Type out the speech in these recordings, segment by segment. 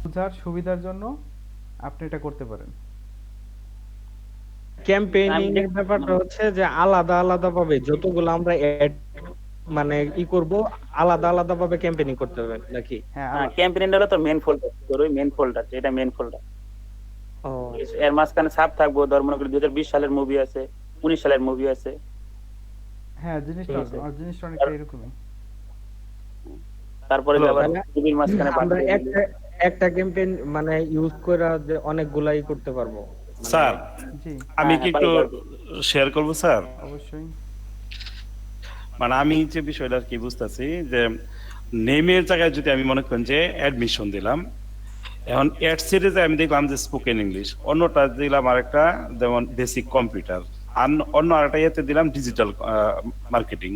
বোঝার সুবিধার জন্য আপনি এটা করতে পারেন। ক্যাম্পেইনিং আমি এর দেখ ব্যাপারটা হচ্ছে যে আলাদা আলাদা ভাবে যতগুলো আমরা অ্যাড মানে করব, আলাদা আলাদা ভাবে ক্যাম্পেইনিং করতে হবে নাকি? হ্যাঁ, হ্যাঁ, ক্যাম্পেইন হলো তো মেন ফোল্ডার, ধরো মেন ফোল্ডার, এটা মেন ফোল্ডার। ও এর মাঝখানে সাব থাকবো, ধর মনে করি 2020 সালের মুভি আছে, 19 সালের মুভি আছে। হ্যাঁ, জিনিসটা ঠিক আছে। জিনিসটা অনেকটা এরকমই। তারপরে যে হ্যালো। আবার তাহলে মুভির মাঝখানে আমরা বাকি যেগুলো। একটা একটা ক্যাম্পেইন মানে ইউজ করে যে অনেকগুলাই করতে পারবো মানে। স্যার, জি, আমি হ্যাঁ কি হ্যাঁ, একটু পারবো। শেয়ার করব স্যার? অবশ্যই। মানে আমি যে বিষয়টা আর কি বুঝতেছি যে নেমের জায়গায় যদি আমি মনে করেন যে অ্যাডমিশন দিলাম, এখন এড সিরিজে আমি দেখলাম যে স্পোকেন ইংলিশ, অন্যটা দিলাম আরেকটা যেমন বেসিক কম্পিউটার, আর অন্য আরেকটা ইয়েতে দিলাম ডিজিটাল মার্কেটিং।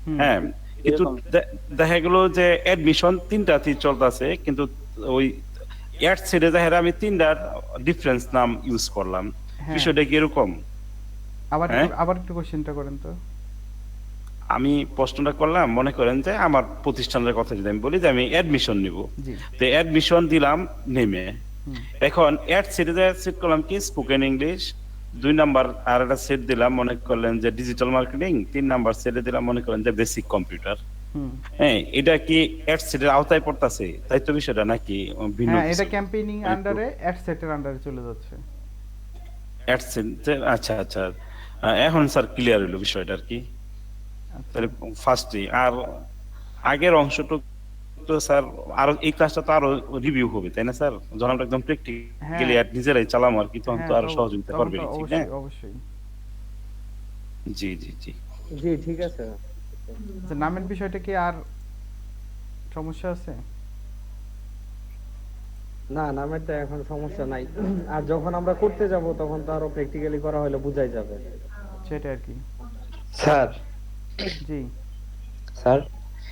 হুম। হ্যাঁ, কিন্তু এরকম। দেখা গেল যে অ্যাডমিশন তিনটাতেই চলতেছে, কিন্তু ওই এড সিরিজে দেখা আমি তিনটার ডিফারেন্স নাম ইউজ করলাম। হ্যাঁ, বিষয়টা কি এরকম? হ্যাঁ, আবার একটু কোশ্চেনটা করেন তো। আমি প্রশ্নটা করলাম, মনে করেন যে আমার প্রতিষ্ঠানের কথা যদি আমি বলি যে আমি অ্যাডমিশন নিব, জি। তো অ্যাডমিশন দিলাম নেমে, হুম। এখন অ্যাড সিরিজে সেট করলাম কি স্পোকেন ইংলিশ, 2 নাম্বার আর একটা সেট দিলাম মনে করলেন যে ডিজিটাল মার্কেটিং, 3 নাম্বার সেটে দিলাম মনে করেন যে বেসিক কম্পিউটার। হুম। হ্যাঁ, এটা কি অ্যাড সেটের আওতায় পড়তেছে তাই তো বিষয়টা, নাকি ভিন্ন হ্যাঁ, এটা কিছু? ক্যাম্পেইনিং একটু আন্ডারে অ্যাড সেটের আন্ডারে চলে যাচ্ছে। অ্যাড সেট, আচ্ছা আচ্ছা, এখন স্যার ক্লিয়ার হলো বিষয়টা আর কি। আচ্ছা। তাহলে ফার্স্টে আর আগের অংশটুকু তো স্যার, আরো এই ক্লাসটা তো আরো রিভিউ হবে তাই না স্যার? যখন আমরা একদম প্র্যাকটিক্যালি হ্যাঁ, আর নিজেরাই চালাম আর কি, তখন তো হ্যাঁ, আরো সহযোগিতা তখন করবে তো ঠিক না? অবশ্যই, অবশ্যই। জি জি জি। জি ঠিক আছে। আচ্ছা, নামের বিষয়টা কি আর সমস্যা আছে? না, নামেরটা এখন সমস্যা নাই। আর যখন আমরা করতে যাব তখন তো আরো প্র্যাকটিক্যালি করা হলে বুঝাই যাবে। সেটাই আর কি। স্যার, জি, স্যার,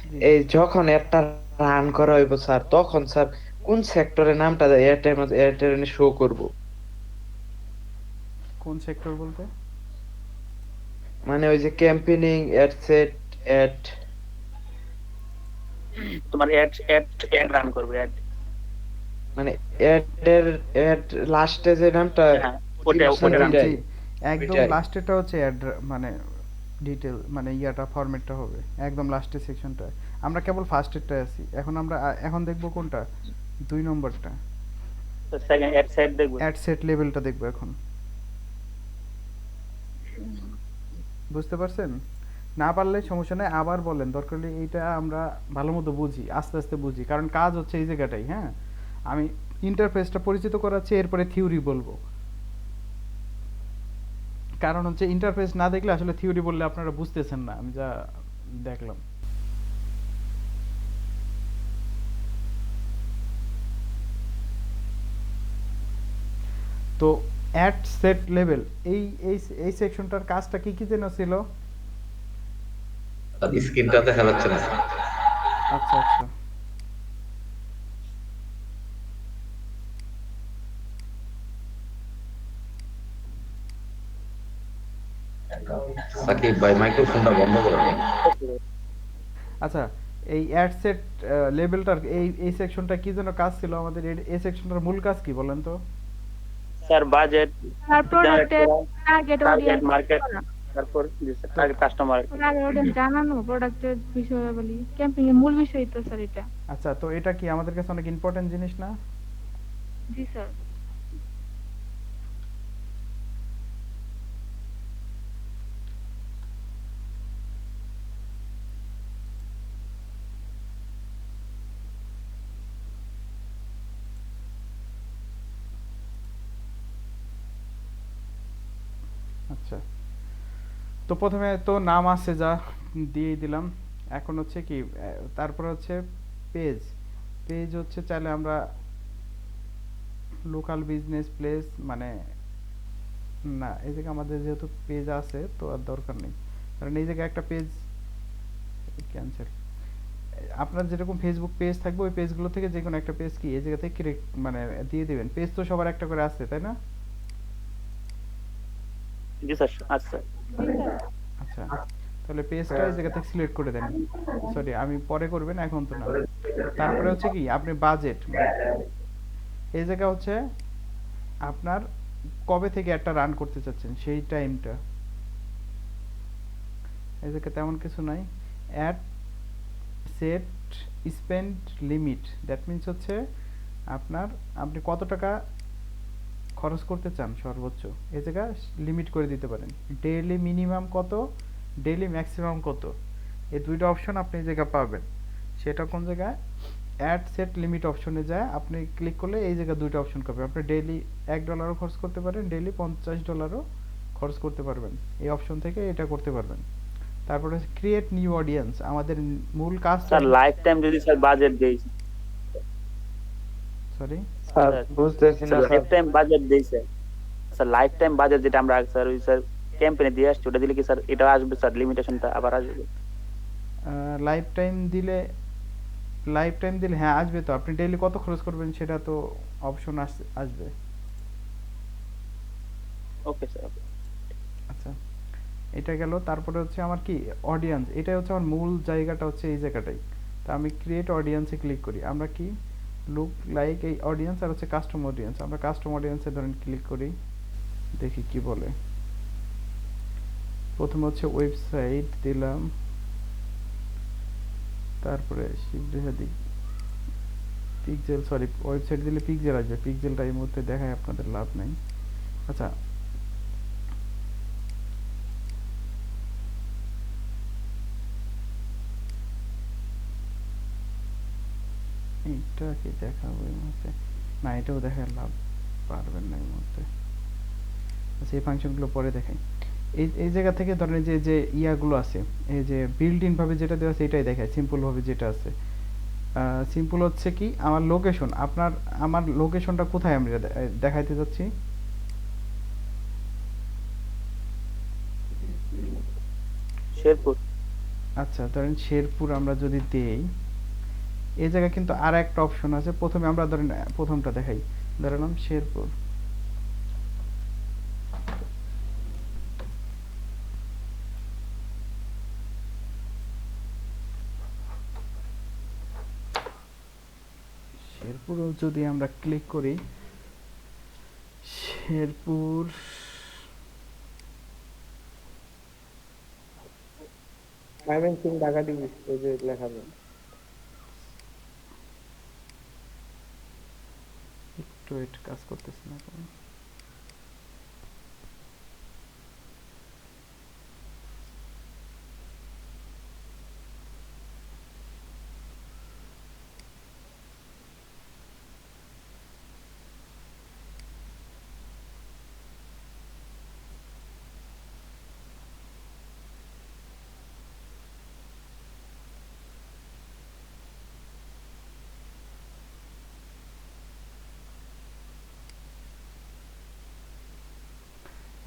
জি। এই যখন একটা রান করা হইব স্যার, তখন স্যার কোন সেক্টরের নামটা এয়ারটেল শো করব? কোন সেক্টর বলতে? মানে ওই যে ক্যাম্পেইনিং, অ্যাড সেট, অ্যাড, তোমার অ্যাড অ্যাড অ্যাড রান করবে, অ্যাড। মানে অ্যাড লাস্টে যে নামটা হ্যাঁ, ছিল ওটা স্যার ওটা রান জি, ওইটাই, করবে। একদম ওইটাই। লাস্টেরটা হচ্ছে মানে ডিটেল মানে ইয়াটা ফরম্যাটটা হবে একদম লাস্টের সেকশনটা। আমরা কেবল ফার্স্টেরটায় আছি এখন। আমরা এখন দেখব কোনটা, 2 নম্বরটা। তো সেকেন্ড অ্যাড সেট দেখবে। অ্যাড সেট লেভেলটা দেখবো এখন। বুঝতে পারছেন? না পারলে সমস্যা নেই, আবার বলেন, দরকার হলে। এইটা আমরা ভালো মতো বুঝি, আস্তে আস্তে বুঝি, কারণ কাজ হচ্ছে এই জায়গাটাই। হ্যাঁ, আমি ইন্টারফেসটা পরিচিত করাচ্ছি, এরপরে থিওরি বলবো। কারণ হচ্ছে ইন্টারফেস না দেখলে আসলে থিওরি বললে আপনারা বুঝতেছেন না, আমি যা দেখলাম। তো অ্যাট সেট লেভেল, এই এই এই সেকশনটার কাজটা কি কি যেন ছিল? স্ক্রিনটা দেখা যাচ্ছে না। আচ্ছা, আচ্ছা। সাকিব ভাই মাইক্রোফোনটা বন্ধ করে দিন। আচ্ছা, এই অ্যাড সেট লেভেলটার এই সেকশনটা কি যেন কাজ ছিল আমাদের? এই সেকশনটার মূল কাজ কি বলেন তো? স্যার বাজেট আর জেনারেট প্রোডাক্টের করা, টার্গেট টার্গেট অডিয়েন্স মার্কেট, করা, তারপর তো টার্গেট কাস্টমার। টার্গেট অডিয়েন্স জানানো, প্রোডাক্টের বিষয়ে বলি, ক্যাম্পেইন এর মূল বিষয় তো স্যার এটা। আচ্ছা, তো এটা কি আমাদের কাছে অনেক ইম্পর্টেন্ট জিনিস না? জি স্যার। আচ্ছা, তো প্রথমে তো নাম আছে যা দিয়ে দিলাম। এখন হচ্ছে কি, তারপর হচ্ছে পেজ। পেজ হচ্ছে চাইলে আমরা লোকাল বিজনেস প্লেস মানে, না, এই জায়গায় আমাদের যেহেতু পেজ আছে তো আর দরকার নেই, কারণ এই জায়গায় একটা পেজ ক্যান্সেল। আপনার যেরকম ফেসবুক পেজ থাকবে, ওই পেজগুলো থেকে যে কোনো একটা পেজ কি এই জায়গা থেকে মানে দিয়ে দিবেন। পেজ তো সবার একটা করে আসছে, তাই না? জি স্যার, আচ্ছা। জি স্যার। আচ্ছা, তাহলে পেজটা এই জায়গা থেকে সিলেক্ট করে দেন। সরি, আমি পরে করবেন, এখন তো না। তারপরে হচ্ছে কি, আপনি বাজেট মানে এই জায়গা হচ্ছে আপনার কবে থেকে একটা রান করতে চাচ্ছেন সেই টাইমটা। এই জায়গা তেমন কিছু নাই। Ad set spend limit, that means হচ্ছে আপনার আপনি কত টাকা খরচ করতে চান সর্বোচ্চ, এই জায়গা লিমিট করে দিতে পারেন। ডেইলি মিনিমাম কত, ডেইলি ম্যাক্সিমাম কত, এই দুইটা অপশন আপনি এই জায়গা পাবেন। সেটা কোন জায়গায়, অ্যাড সেট লিমিট অপশনে যায় আপনি ক্লিক করলে এই জায়গায় দুইটা অপশন পাবেন। আপনি ডেইলি $1 খরচ করতে পারেন, ডেইলি $50 খরচ করতে পারবেন। এই অপশন থেকে এটা করতে পারবেন। তারপরে ক্রিয়েট নিউ অডিয়েন্স, আমাদের মূল কাজ। স্যার লাইফ টাইম যদি স্যার বাজেট দেই, সরি স্যার বুঝতেছি না sir sir. Life time budget দেই sir. Sir life time budget যেটা আমরা স্যার ওই স্যার ক্যাম্পেইনে দিয়ে আসছি, ওটা দিলে কি স্যার এটা আসবে স্যার, লিমিটেশনটা আবার আসবে? লাইফ টাইম দিলে, লাইফ টাইম দিলে হ্যাঁ আসবে তো। আপনি ডেইলি কত খরচ করবেন সেটা তো অপশন আসবে। ওকে স্যার, ওকে। আচ্ছা এটা গেল। তারপরে হচ্ছে আমার কি অডিয়েন্স, এটা হচ্ছে আমার মূল জায়গাটা হচ্ছে এই জায়গাটাই। তো আমি ক্রিয়েট অডিয়েন্সে ক্লিক করি। আমরা কি লুক লাইক এই অডিয়েন্স আর হচ্ছে কাস্টম অডিয়েন্স, আমরা কাস্টম অডিয়েন্সে ধরেন ক্লিক করি, দেখি কি বলে। প্রথমে হচ্ছে ওয়েবসাইট দিলাম, তারপরে শিবরেখা পিক্সেল, সরি ওয়েবসাইট দিলে পিক্সেল আসবে, পিক্সেলটা এই মুহূর্তে দেখায় আপনাদের লাভ নাই। আচ্ছা এইটা কি দেখাবো এই মুহূর্তে, না এটাও দেখার লাভ পারবেন না এই মুহূর্তে। আচ্ছা এই ফাংশনগুলো পরে দেখাই। এই জায়গা থেকে ধরেন যে যে ইয়াগুলো আছে, এই যে বিল্ড ইন ভাবে যেটা দেওয়া আছে এটাই দেখায়, সিম্পল ভাবে যেটা আছে। সিম্পল হচ্ছে কি আমার লোকেশন, আমার লোকেশনটা কোথায় আমরা দেখাইতে যাচ্ছি। শেরপুর। আচ্ছা ধরেন শেরপুর আমরা যদি দেই, এই জায়গায় কিন্তু আর একটা অপশন আছে। প্রথমে আমরা ধরেন প্রথমটা দেখাই, ধরলাম শেরপুর। শেরপুর যদি আমরা ক্লিক করি, শেরপুর ময়মনসিং ঢাকা ডিগ্রি এই যে লেখা নেই। একটু এটা কাজ করতেছে না কেন?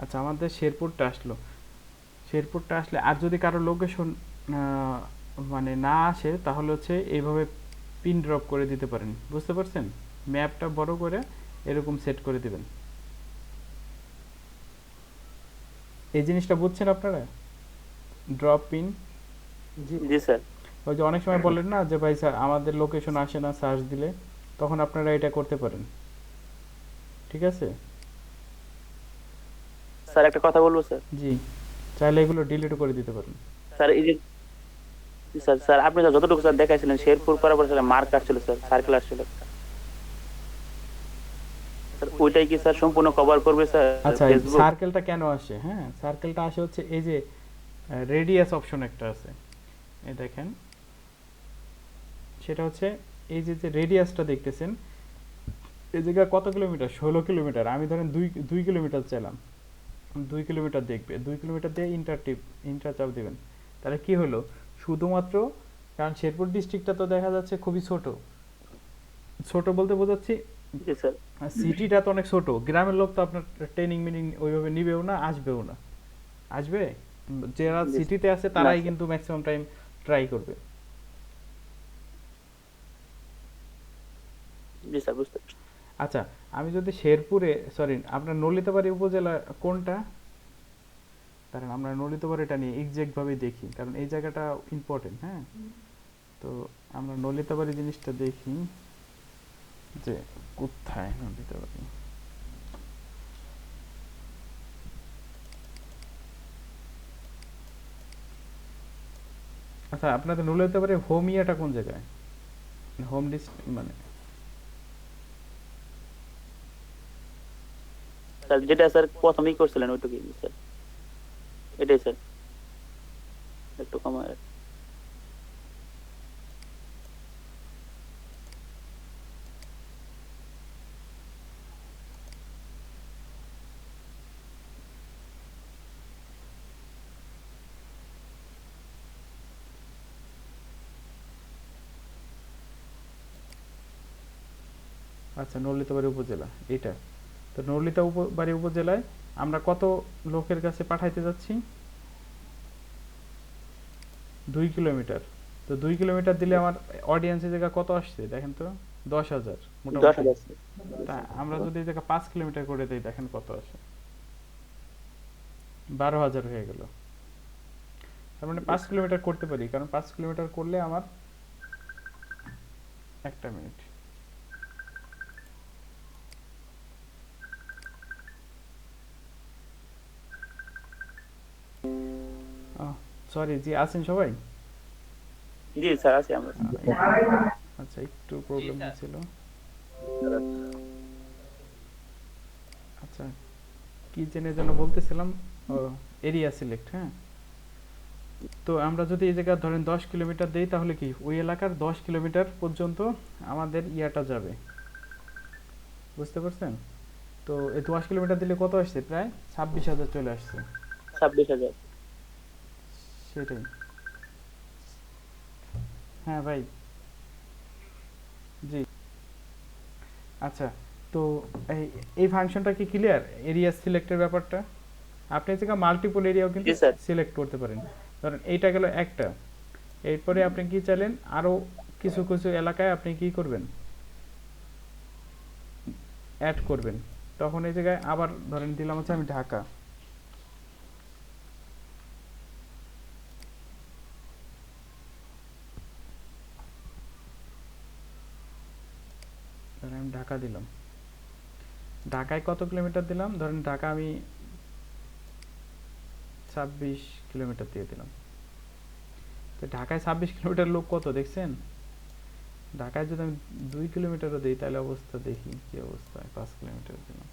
আচ্ছা আমাদের শেরপুরটা আসলো। শেরপুরটা আসলে আর যদি কারো লোকেশন মানে না আসে তাহলে হচ্ছে এইভাবে পিন ড্রপ করে দিতে পারেন, বুঝতে পারছেন? ম্যাপটা বড় করে এরকম সেট করে দিবেন। এই জিনিসটা বুঝছেন আপনারা, ড্রপ পিন? জি স্যার। ওই যে অনেক সময় বলেন না যে ভাই স্যার আমাদের লোকেশন আসে না সার্চ দিলে, তখন আপনারা এটা করতে পারেন, ঠিক আছে? স্যার একটা কথা বলবো স্যার। জি চাইলে এগুলো ডিলিট করে দিতে পারেন। স্যার এই যে স্যার স্যার আপনি তো যতটুকু স্যার দেখাইছিলেন শেরপুর করার পরে স্যার মার্ক আসছিল স্যার, সার্কেল আসছিল স্যার, ওইটাই কি স্যার সম্পূর্ণ কভার করবে স্যার আচ্ছা ফেসবুক? সার্কেলটা কেন আসে, হ্যাঁ সার্কেলটা আসে হচ্ছে এই যে রেডিয়াস অপশন একটা আছে, এই দেখেন সেটা হচ্ছে এই যে যে রেডিয়াসটা দেখতেছেন, এই জায়গায় কত কিলোমিটার, 16 কিলোমিটার। আমি ধরেন 2 কিলোমিটার চাইলাম, 2 কিলোমিটার দেখবে, 2 কিলোমিটার দিয়ে ইন্টার চাপ দিবেন। তাহলে কি হলো, শুধুমাত্র কারণ শেরপুর ডিস্ট্রিক্টটা তো দেখা যাচ্ছে খুবই ছোট, ছোট বলতে বোঝাচ্ছি জি স্যার। সিটিটা তো অনেক ছোট, গ্রামের লোক তো আপনার ট্রেনিং মিনিং ওইভাবে নিবেও না, আসবেও না। আসবে যারা জি, সিটিতে আছে তারাই না, কিন্তু ম্যাক্সিমাম টাইম ট্রাই করবে। জি স্যার বুঝতে পারছি। আচ্ছা আমি যদি শেরপুরে, সরি আপনার নলিতাবাড়ি উপজেলা কোনটা, কারণ আমরা নলিতাবাড়িটা নিয়ে এক্সাক্ট ভাবে দেখি, কারণ এই জায়গাটা ইম্পর্টেন্ট। হ্যাঁ তো আমরা নলিতাবাড়ি জিনিসটা দেখি, যে কোথায় নন্দিতাবাড়ি। আচ্ছা আপনাদের নলিতাবাড়ি হোম ইয়াটা কোন জায়গায়, হোম ডিস্ট্রিক্ট মানে? স্যার যেটা স্যার প্রথমেই করছিলেন ওইটুকুই স্যার, এটাই স্যার, একটু কমায়। আচ্ছা নলিতাবাড়ি উপজেলা এটা। তো বাড়ি উপজেলায় আমরা কত লোকের কাছে পাঠাইতে যাচ্ছি? 2 কিলোমিটার। তো 2 কিলোমিটার দিলে আমার অডিয়েন্সের জায়গা কত আসছে দেখেন তো, 10,000 মোটামুটি। 10,000 স্যার। তা আমরা যদি এই জায়গা 5 কিলোমিটার করে দিই দেখেন কত আসে, 12,000 হয়ে গেল। তার মানে 5 কিলোমিটার করতে পারি, কারণ 5 কিলোমিটার করলে আমার, একটা মিনিট, সরি জি আছেন সবাই? জি স্যার আছি আমরা। আচ্ছা একটু প্রবলেম হয়েছিল। আচ্ছা কি জেনে যেন বলতেছিলাম, ও এরিয়া সিলেক্ট, হ্যাঁ। তো আমরা যদি এই জায়গা ধরেন 10 কিলোমিটার দেই তাহলে কি ওই এলাকার 10 কিলোমিটার পর্যন্ত আমাদের ইয়াটা যাবে, বুঝতে পারছেন? তো এই 10 কিলোমিটার দিলে কত আসছে, প্রায় 26,000 চলে আসছে। 26,000। সেটাই, হ্যাঁ ভাই, জি। আচ্ছা তো এই এই ফাংশনটা কি ক্লিয়ার, এরিয়া সিলেক্টের ব্যাপারটা? আপনি এই জায়গায় মাল্টিপল এরিয়াও কিন্তু জি স্যার। সিলেক্ট করতে পারেন। ধরেন এইটা গেল একটা, এরপরে আপনি কি চাইলেন আরো কিছু কিছু এলাকায় আপনি কি করবেন, অ্যাড করবেন। তখন এই জায়গায় আবার ধরেন দিলাম হচ্ছে আমি ঢাকা, ধরেন আমি ঢাকা দিলাম। ঢাকায় কত কিলোমিটার দিলাম, ধরেন ঢাকা আমি 26 কিলোমিটার দিয়ে দিলাম। তো ঢাকায় 26 কিলোমিটার লোক কত দেখছেন? ঢাকায় যদি আমি 2 কিলোমিটারও দিই তাহলে অবস্থা দেখি কি অবস্থায়, 5 কিলোমিটার দিলাম।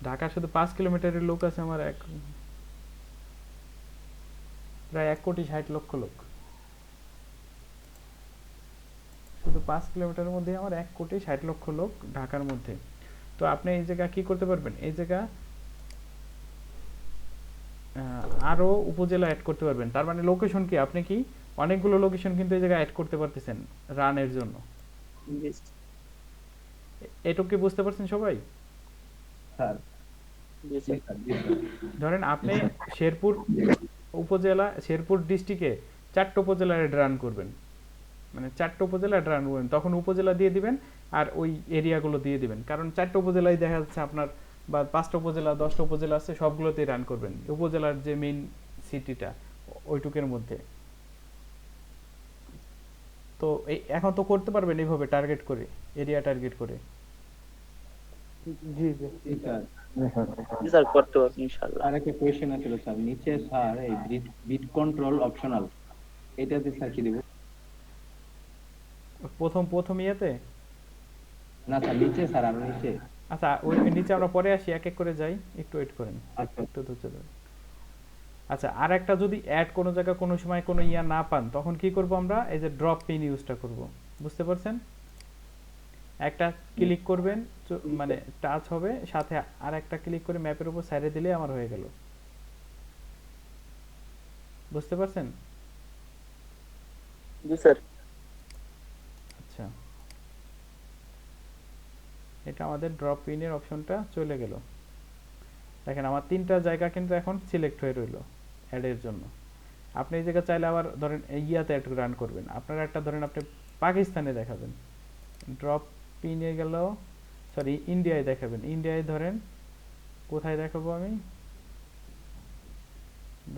ঢাকা শুধু 5 কিলোমিটারের লোক আছে আমার প্রায় 1,60,00,000 লোক। শুধু 5 কিলোমিটারের মধ্যে আমার 1,60,00,000 লোক ঢাকার মধ্যে। তো আপনি এই জায়গা কি করতে পারবেন, এই জায়গা আরো উপজেলা অ্যাড করতে পারবেন। তার মানে লোকেশন কি, আপনি কি অনেকগুলো লোকেশন কিন্তু এই জায়গায় অ্যাড করতে পারতেছেন রানের জন্য। জি এটুকু কি বুঝতে পারছেন সবাই? স্যার। জি স্যার। ধরেন আপনি শেরপুর উপজেলা, শেরপুর ডিস্ট্রিক্টে 4টা উপজেলা রান করবেন, মানে 4টা উপজেলা রান করবেন, তখন উপজেলা দিয়ে দিবেন আর ওই এরিয়াগুলো দিয়ে দিবেন। কারণ 4টা উপজেলায় দেখা যাচ্ছে আপনার, বা 5টা উপজেলা 10টা উপজেলা আছে, সবগুলোতেই রান করবেন উপজেলার যে মেইন সিটিটা ওইটুকের মধ্যে। তো এই এখন তো করতে পারবেন এইভাবে টার্গেট করে, এরিয়া টার্গেট করে। জি জি। জি স্যার। জি স্যার করতে পারবো ইনশাআল্লাহ। আর একটা কোয়েশ্চেন আছিল স্যার, নিচে স্যার এই বিট কন্ট্রোল অপশনাল, এটাতে স্যার কি দিব? প্রথম ইয়েতে, না স্যার নিচে স্যার, আরো নিচে। আচ্ছা ওই নিচে আমরা পরে আসি, এক এক করে যাই, একটু ওয়েট করেন, আচ্ছা। একটু ধৈর্য ধরেন। আচ্ছা আর একটা যদি অ্যাড কোনো জায়গায় কোনো সময় কোনো ইয়া না পান তখন কি করব আমরা, এই যে ড্রপ পিন ইউজটা করব, বুঝতে পারছেন? একটা ক্লিক করবেন, মানে টাচ হবে, সাথে আর একটা ক্লিক করে ম্যাপের উপর সাইডে দিলে আমার হয়ে গেল, বুঝতে পারছেন? জি স্যার। আচ্ছা এটা আমাদের ড্রপ পিনের অপশনটা চলে গেল। দেখেন আমার 3টা জায়গা কিন্তু এখন সিলেক্ট হয়ে রইল অ্যাডের জন্য। আপনি এই জায়গা চাইলে আবার ধরেন ইয়াতে অ্যাড রান করবেন, আপনারা একটা ধরেন আপনি পাকিস্তানে দেখাবেন, ড্রপ পিনে গেল, সরি ইন্ডিয়ায় দেখাবেন, ইন্ডিয়ায় ধরেন কোথায় দেখাবো আমি,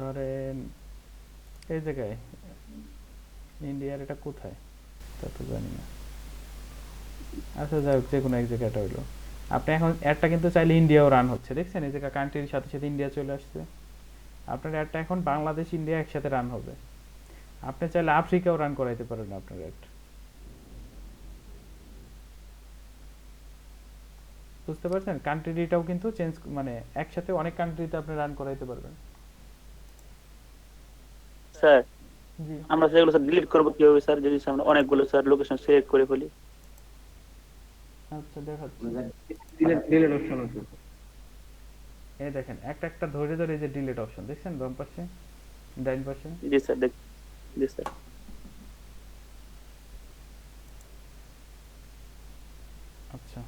ধরেন এই জায়গায়, ইন্ডিয়ার এটা কোথায় তা তো জানি না, আচ্ছা যাই হোক, যে কোনো এক জায়গাটা হইলো। আপনি এখন অ্যাডটা কিন্তু চাইলে ইন্ডিয়াও রান হচ্ছে, দেখছেন এই জায়গা কান্ট্রির সাথে সাথে ইন্ডিয়া চলে আসছে। আপনার অ্যাডটা এখন বাংলাদেশ ইন্ডিয়া একসাথে রান হবে। আপনি চাইলে আফ্রিকাও রান করাইতে পারেন আপনার অ্যাড। বুঝতে পারছেন, কান্ট্রিটাও কিন্তু চেঞ্জ, মানে একসাথে অনেক কান্ট্রিতে আপনি রান করাইতে পারবেন। স্যার জি আমরা সেগুলো স্যার ডিলিট করবো কিভাবে স্যার, যদি আমরা অনেকগুলো স্যার লোকেশন সিলেক্ট করে ফেলি? আচ্ছা দেখাচ্ছি। ডিলিট অপশন আছে। এই দেখেন একটা একটা ধরে ধরে এই যে ডিলিট অপশন দেখছেন বাম পাশে ডাইন পাশে। জি স্যার জি স্যার। আচ্ছা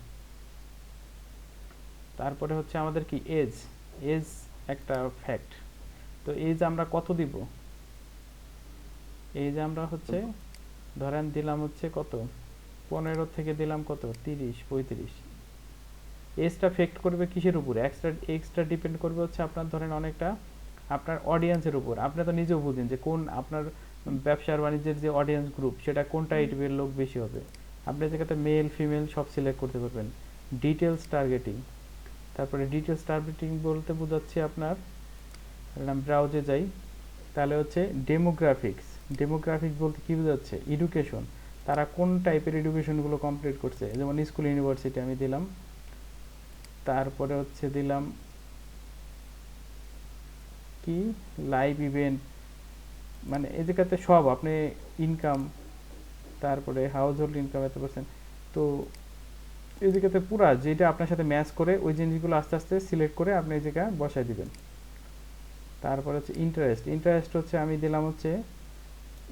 তারপরে হচ্ছে আমাদের কি এজ, এজ একটা ফ্যাক্ট। তো এজ আমরা কত দিব? এজ আমরা হচ্ছে ধরেন দিলাম হচ্ছে কত, 15 থেকে দিলাম কত, 30 35। এজটা ফেক্ট করবে কিসের উপরে? এক্সট্রা ডিপেন্ড করবে হচ্ছে আপনার ধরেন অনেকটা আপনার অডিয়েন্সের উপর। আপনি তো নিজেও বুঝেন যে কোন আপনার ব্যবসার বাণিজ্যের যে অডিয়েন্স গ্রুপ সেটা কোন টাইপের লোক বেশি হবে। আপনি যেটাতে মেল ফিমেল সব সিলেক্ট করতে পারবেন। ডিটেলস টার্গেটিং, তারপরে ডিটেলস টার্গেটিং বলতে বোঝাচ্ছে আপনার, ব্রাউজে যাই তাহলে হচ্ছে ডেমোগ্রাফিক্স। ডেমোগ্রাফিক্স বলতে কি বোঝাচ্ছে? এডুকেশন, তারা কোন টাইপের এডুকেশনগুলো কমপ্লিট করছে, যেমন স্কুল ইউনিভার্সিটি আমি দিলাম। তারপরে হচ্ছে দিলাম কি লাইভ ইভেন্ট, মানে এই জায়গাতে সব আপনি ইনকাম, তারপরে হাউস হোল্ড ইনকাম এত পার্সেন্ট। তো এই জায়গাতে পুরা যেটা আপনার সাথে ম্যাচ করে ওই জিনিসগুলো আস্তে আস্তে সিলেক্ট করে আপনি এই জায়গায় বসাই দিবেন। তারপর হচ্ছে ইন্টারেস্ট। ইন্টারেস্ট হচ্ছে আমি দিলাম হচ্ছে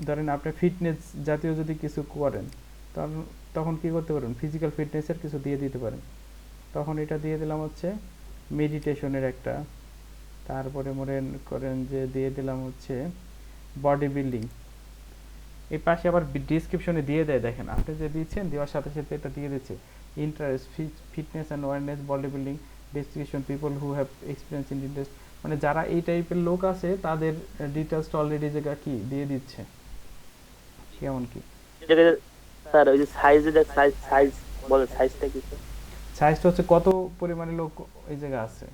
ধরেন আপনি ফিটনেস জাতীয় যদি কিছু করেন তখন তখন কি করতে পারেন, ফিজিক্যাল ফিটনেসের কিছু দিয়ে দিতে পারেন। তখন এটা দিয়ে দিলাম হচ্ছে মেডিটেশনের একটা। তারপরে মনে করেন যে দিয়ে দিলাম হচ্ছে বডি বিল্ডিং। এই পাশে আবার ডিসক্রিপশনে দিয়ে দেয়, দেখেন আপনি যে দিচ্ছেন দেওয়ার সাথে সাথে এটা দিয়ে দিচ্ছে interest, fitness and awareness, body building, description, people who have experience in interest, মানে যারা এই টাইপের লোক আছে তাদের ডিটেলসটা অলরেডি জায়গা কি দিয়ে দিচ্ছে কেমন কি। স্যার ওই যে সাইজে দেখ, সাইজ বলে, সাইজটা কি স্যার? সাইজটা হচ্ছে কত পরিমাণে লোক এই জায়গা আছে,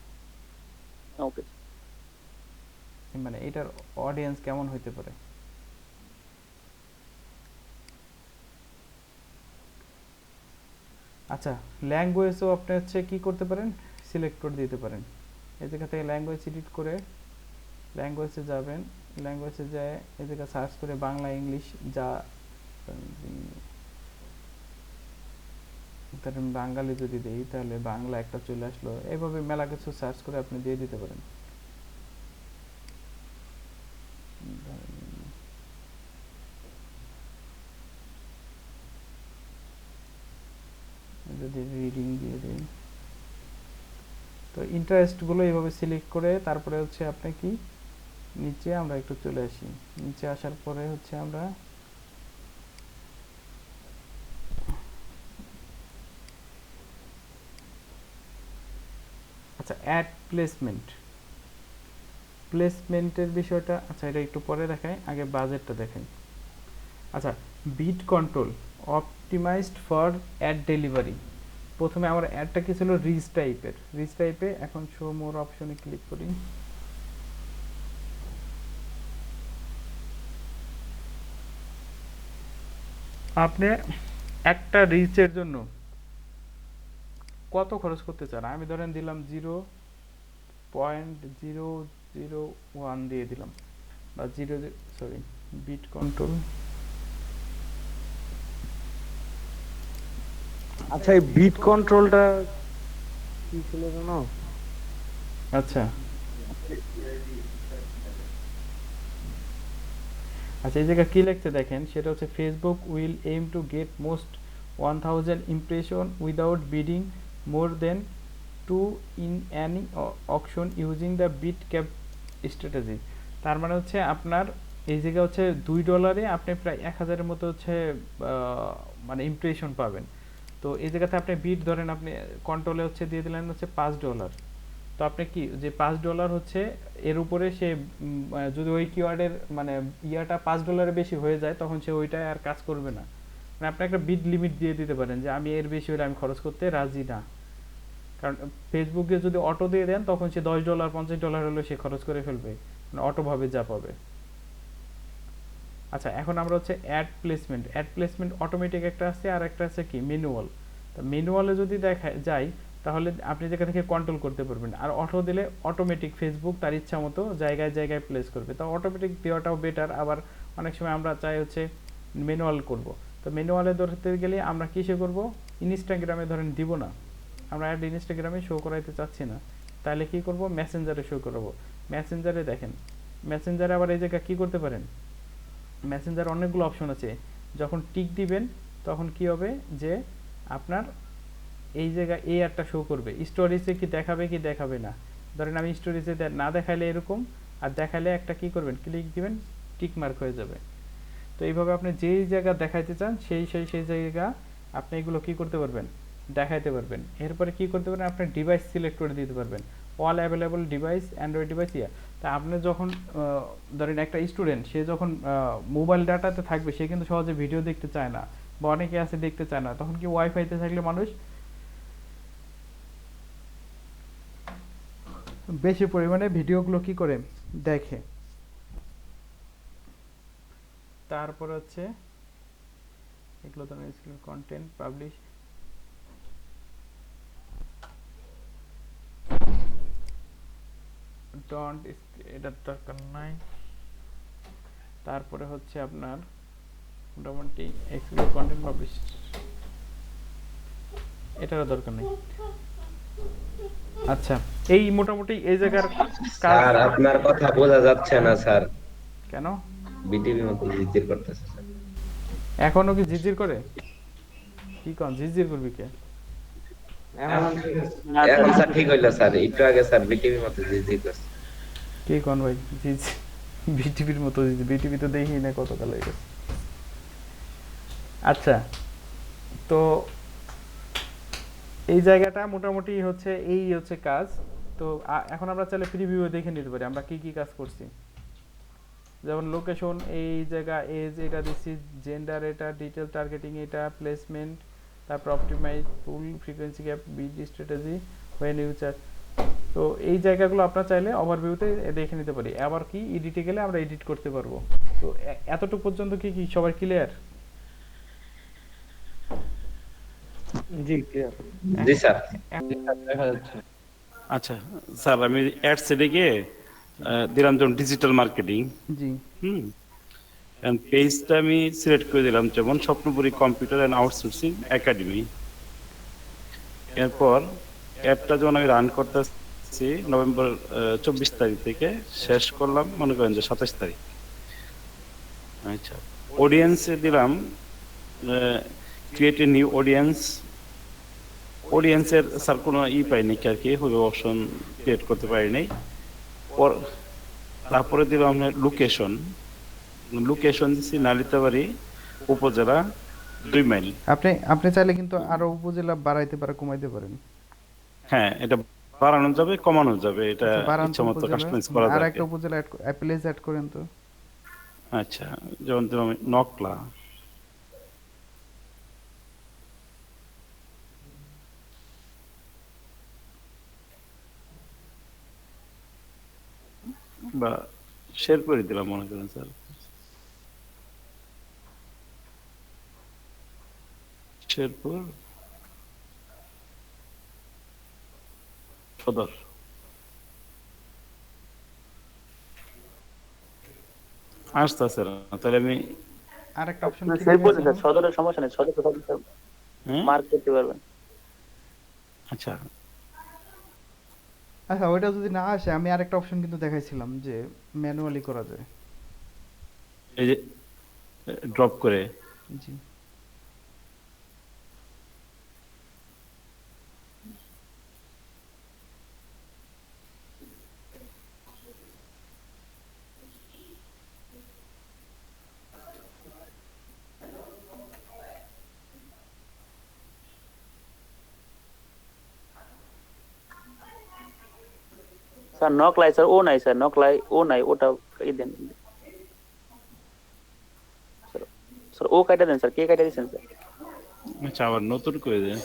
ওকে। মানে এটার অডিয়েন্স কেমন হইতে পারে। আচ্ছা ল্যাঙ্গুয়েজও আপনি হচ্ছে কি করতে পারেন, সিলেক্ট করে দিতে পারেন। এই জায়গা থেকে ল্যাঙ্গুয়েজ এডিট করে ল্যাঙ্গুয়েজে যাবেন, ল্যাঙ্গুয়েজে যায় এই জায়গা সার্চ করে বাংলা ইংলিশ যা, ধরেন বাঙালি যদি দেই তাহলে বাংলা একটা চলে আসলো। এইভাবে মেলা কিছু সার্চ করে আপনি দিয়ে দিতে পারেন। যদি রিডিং দিয়ে দিই, তো ইন্টারেস্টগুলো এইভাবে সিলেক্ট করে তারপরে হচ্ছে আপনি কি নিচে আমরা একটু চলে আসি, নিচে আসার পরে হচ্ছে আমরা আচ্ছা অ্যাড প্লেসমেন্ট, প্লেসমেন্টের বিষয়টা আচ্ছা এটা একটু পরে দেখাই, আগে বাজেটটা দেখাই। আচ্ছা bid control optimized for ad delivery. প্রথমে আমার অ্যাডটা কি ছিল রিচ টাইপের, রিচ টাইপে, এখন শো মোর অপশনে ক্লিক করি। আপনি একটা রিচের জন্য কত খরচ করতে চান? আমি ধরেন দিলাম 0.001 দিয়ে দিলাম, বা সরি বিট কন্ট্রোল। আচ্ছা এই বিট কন্ট্রোলটা কি ছিল জানো? আচ্ছা আচ্ছা এই জায়গায় কি লিখতে দেখেন, সেটা হচ্ছে Facebook will aim to get most 1000 impression without bidding more than 2 in any auction using the bid cap strategy. তার মানে হচ্ছে আপনার এই জায়গায় হচ্ছে $2 আপনি প্রায় 1000-এর মতো হচ্ছে মানে ইমপ্রেশন পাবেন। তো এই জায়গাতে আপনি বিট ধরেন আপনি কন্ট্রোলে হচ্ছে দিয়ে দিলেন হচ্ছে $5। তো আপনি কি যে $5 হচ্ছে এর উপরে সে যদি ওই কিওয়ার্ডের মানে ইয়াটা $5 বেশি হয়ে যায় তখন সে ওইটায় আর কাজ করবে না, মানে আপনি একটা বিট লিমিট দিয়ে দিতে পারেন যে আমি এর বেশি হলে আমি খরচ করতে রাজি না। কারণ ফেসবুকে যদি অটো দিয়ে দেন তখন সে $10 $50 হলে সে খরচ করে ফেলবে, মানে অটো ভাবে যা পাবে। আচ্ছা, এখন আমরা হচ্ছে অ্যাড প্লেসমেন্ট অটোমেটিক একটা আছে, আর একটা আছে কি ম্যানুয়াল। তো ম্যানুয়ালে যদি দেখা যায় তাহলে আপনি যেখান থেকে কন্ট্রোল করতে পারবেন, আর অটো দিলে অটোমেটিক ফেসবুক তার ইচ্ছা মতো জায়গায় জায়গায় প্লেস করবে। তো অটোমেটিক দেওয়াটাও বেটার, আবার অনেক সময় আমরা চাই হচ্ছে ম্যানুয়াল করব। তো ম্যানুয়ালে ধরতে গেলে আমরা কিসে করব, ইনস্টাগ্রামে ধরেন দিব না, আমরা অ্যাড ইনস্টাগ্রামে শো করাইতে চাচ্ছি না, তাহলে কি করব, মেসেঞ্জারে শো করব। মেসেঞ্জারে দেখেন, মেসেঞ্জারে আবার এই জায়গায় কি করতে পারেন, মেসেঞ্জার অনেকগুলো অপশন আছে। যখন টিক দিবেন তখন কি হবে যে আপনার এই জায়গায় এই একটা শো করবে, স্টোরিজে কি দেখাবে কি দেখাবে না। ধরেন আমি স্টোরিজে না দেখাইলে এরকম, আর দেখাইলে একটা কি করবেন, ক্লিক দিবেন, টিক মার্ক হয়ে যাবে। তো এইভাবে আপনি যেই জায়গা দেখাইতে চান সেই জায়গা আপনি এগুলো কি করতে পারবেন, দেখাইতে পারবেন। এরপরে কি করতে পারেন, আপনি ডিভাইস সিলেক্ট করে দিতে পারবেন, all available device, Android device তা আপনি যখন ধরেন একটা স্টুডেন্ট সে যখন মোবাইল ডাটাতে থাকবে সে কিন্তু সহজে ভিডিও দেখতে চায় না, বা অনেকে আছে দেখতে চায় না, তখন কি ওয়াইফাইতে থাকলে মানুষ বেশি পরিমাণে ভিডিওগুলো কি করে দেখে। তারপর হচ্ছে এগুলো তো কন্টেন্ট পাবলিশ, ডন্ট, এটার দরকার নাই। তারপরে হচ্ছে আপনার মোটামুটি এক্সক্লুসিভ কন্টেন্ট পাবলিশ, এটারও দরকার নেই। আচ্ছা, এই মোটামুটি এই জায়গার কাজ। স্যার আপনার কথা বোঝা যাচ্ছে না স্যার, কেন বিটিভি মতো জিজ্ঞেস করতেছে স্যার। এখনো কি ঝিরঝির করে, কি কোন ঝিরঝির করবি কে? এখন স্যার ঠিক হইলো স্যার, একটু আগে স্যার বিটিভি মতো জিজ্ঞেস করছে। কি কোন ভাই, বিটিভির মতো, বিটিভি তো দেখি না কতকাল হয়ে গেছে। আচ্ছা, তো এই জায়গাটা মোটামুটি হচ্ছে এই হচ্ছে কাজ। তো এখন আমরা চাইলে প্রিভিউ দেখে নিতে পারি আমরা কি কি কাজ করছি। যেমন লোকেশন, এই জায়গা এজ এটা দিচ্ছি, জেন্ডার এটা, ডিটেল টার্গেটিং এটা, প্লেসমেন্ট, তারপর optimize, full frequency gap, bid strategy, when user. তো এই জায়গাগুলো আপনারা চাইলে ওভারভিউতে দেখে নিতে পারি। আবার কি এডিটে গেলে আমরা এডিট করতে পারবো। তো এতটুকু পর্যন্ত কি কি সবাই ক্লিয়ার? জি ক্লিয়ার। জি স্যার। দেখা যাচ্ছে। আচ্ছা স্যার, আমি অ্যাড সেটে গিয়ে দিলাম যেমন ডিজিটাল মার্কেটিং, জি, পেজটা আমি সিলেক্ট করে দিলাম যেমন স্বপ্নপুরী কম্পিউটার অ্যান্ড আউটসোর্সিং একাডেমি। এরপর অ্যাপটা যখন আমি রান করতেছি নভেম্বর 24 তারিখ থেকে শেষ করলাম মনে করেন যে 27 তারিখ। আচ্ছা, অডিয়েন্সে দিলাম ক্রিয়েট এ নিউ অডিয়েন্স। অডিয়েন্সের স্যার কোনো পাইনি আর কি, হলো অপশন ক্রিয়েট করতে পারিনি। তারপরে দিলাম লোকেশন দিচ্ছি নালিতাবাড়ি উপজেলা 2 মাইল। আপনি চাইলে কিন্তু আরো উপজেলা বাড়াইতে পারে, কমাইতে পারেন। হ্যাঁ, এটা বাড়ানো যাবে কমানো যাবে, এটা আচ্ছা, বাড়ান তো ইচ্ছা মতো উপজেলা, কাস্টমাইজ করা আর যাবে। একটা উপজেলা প্লেস অ্যাড করেন তো। আচ্ছা, যেমন দিলাম নকলা। বা শেরপুরে দিলাম মনে করেন স্যার, শেরপুর সদর। আসতেছে না, তাহলে আমি আরেকটা অপশন কি সেই বলতে আছে? স্যার, সদরের সমস্যা নেই, সদর হ্যাঁ? মার্ক করতে পারবেন। আচ্ছা আচ্ছা, ওইটা যদি না আসে আমি আরেকটা অপশন কিন্তু দেখাইছিলাম যে ম্যানুয়ালি করা যায়। এই যে ড্রপ করে জি, স্যার নকলাই স্যার ও নাই, স্যার নকলাই ও নাই, ওটা দেন স্যার। ও কাটা দেন স্যার, কে কাটা দিচ্ছেন স্যার? আচ্ছা আবার নতুন করে দেন।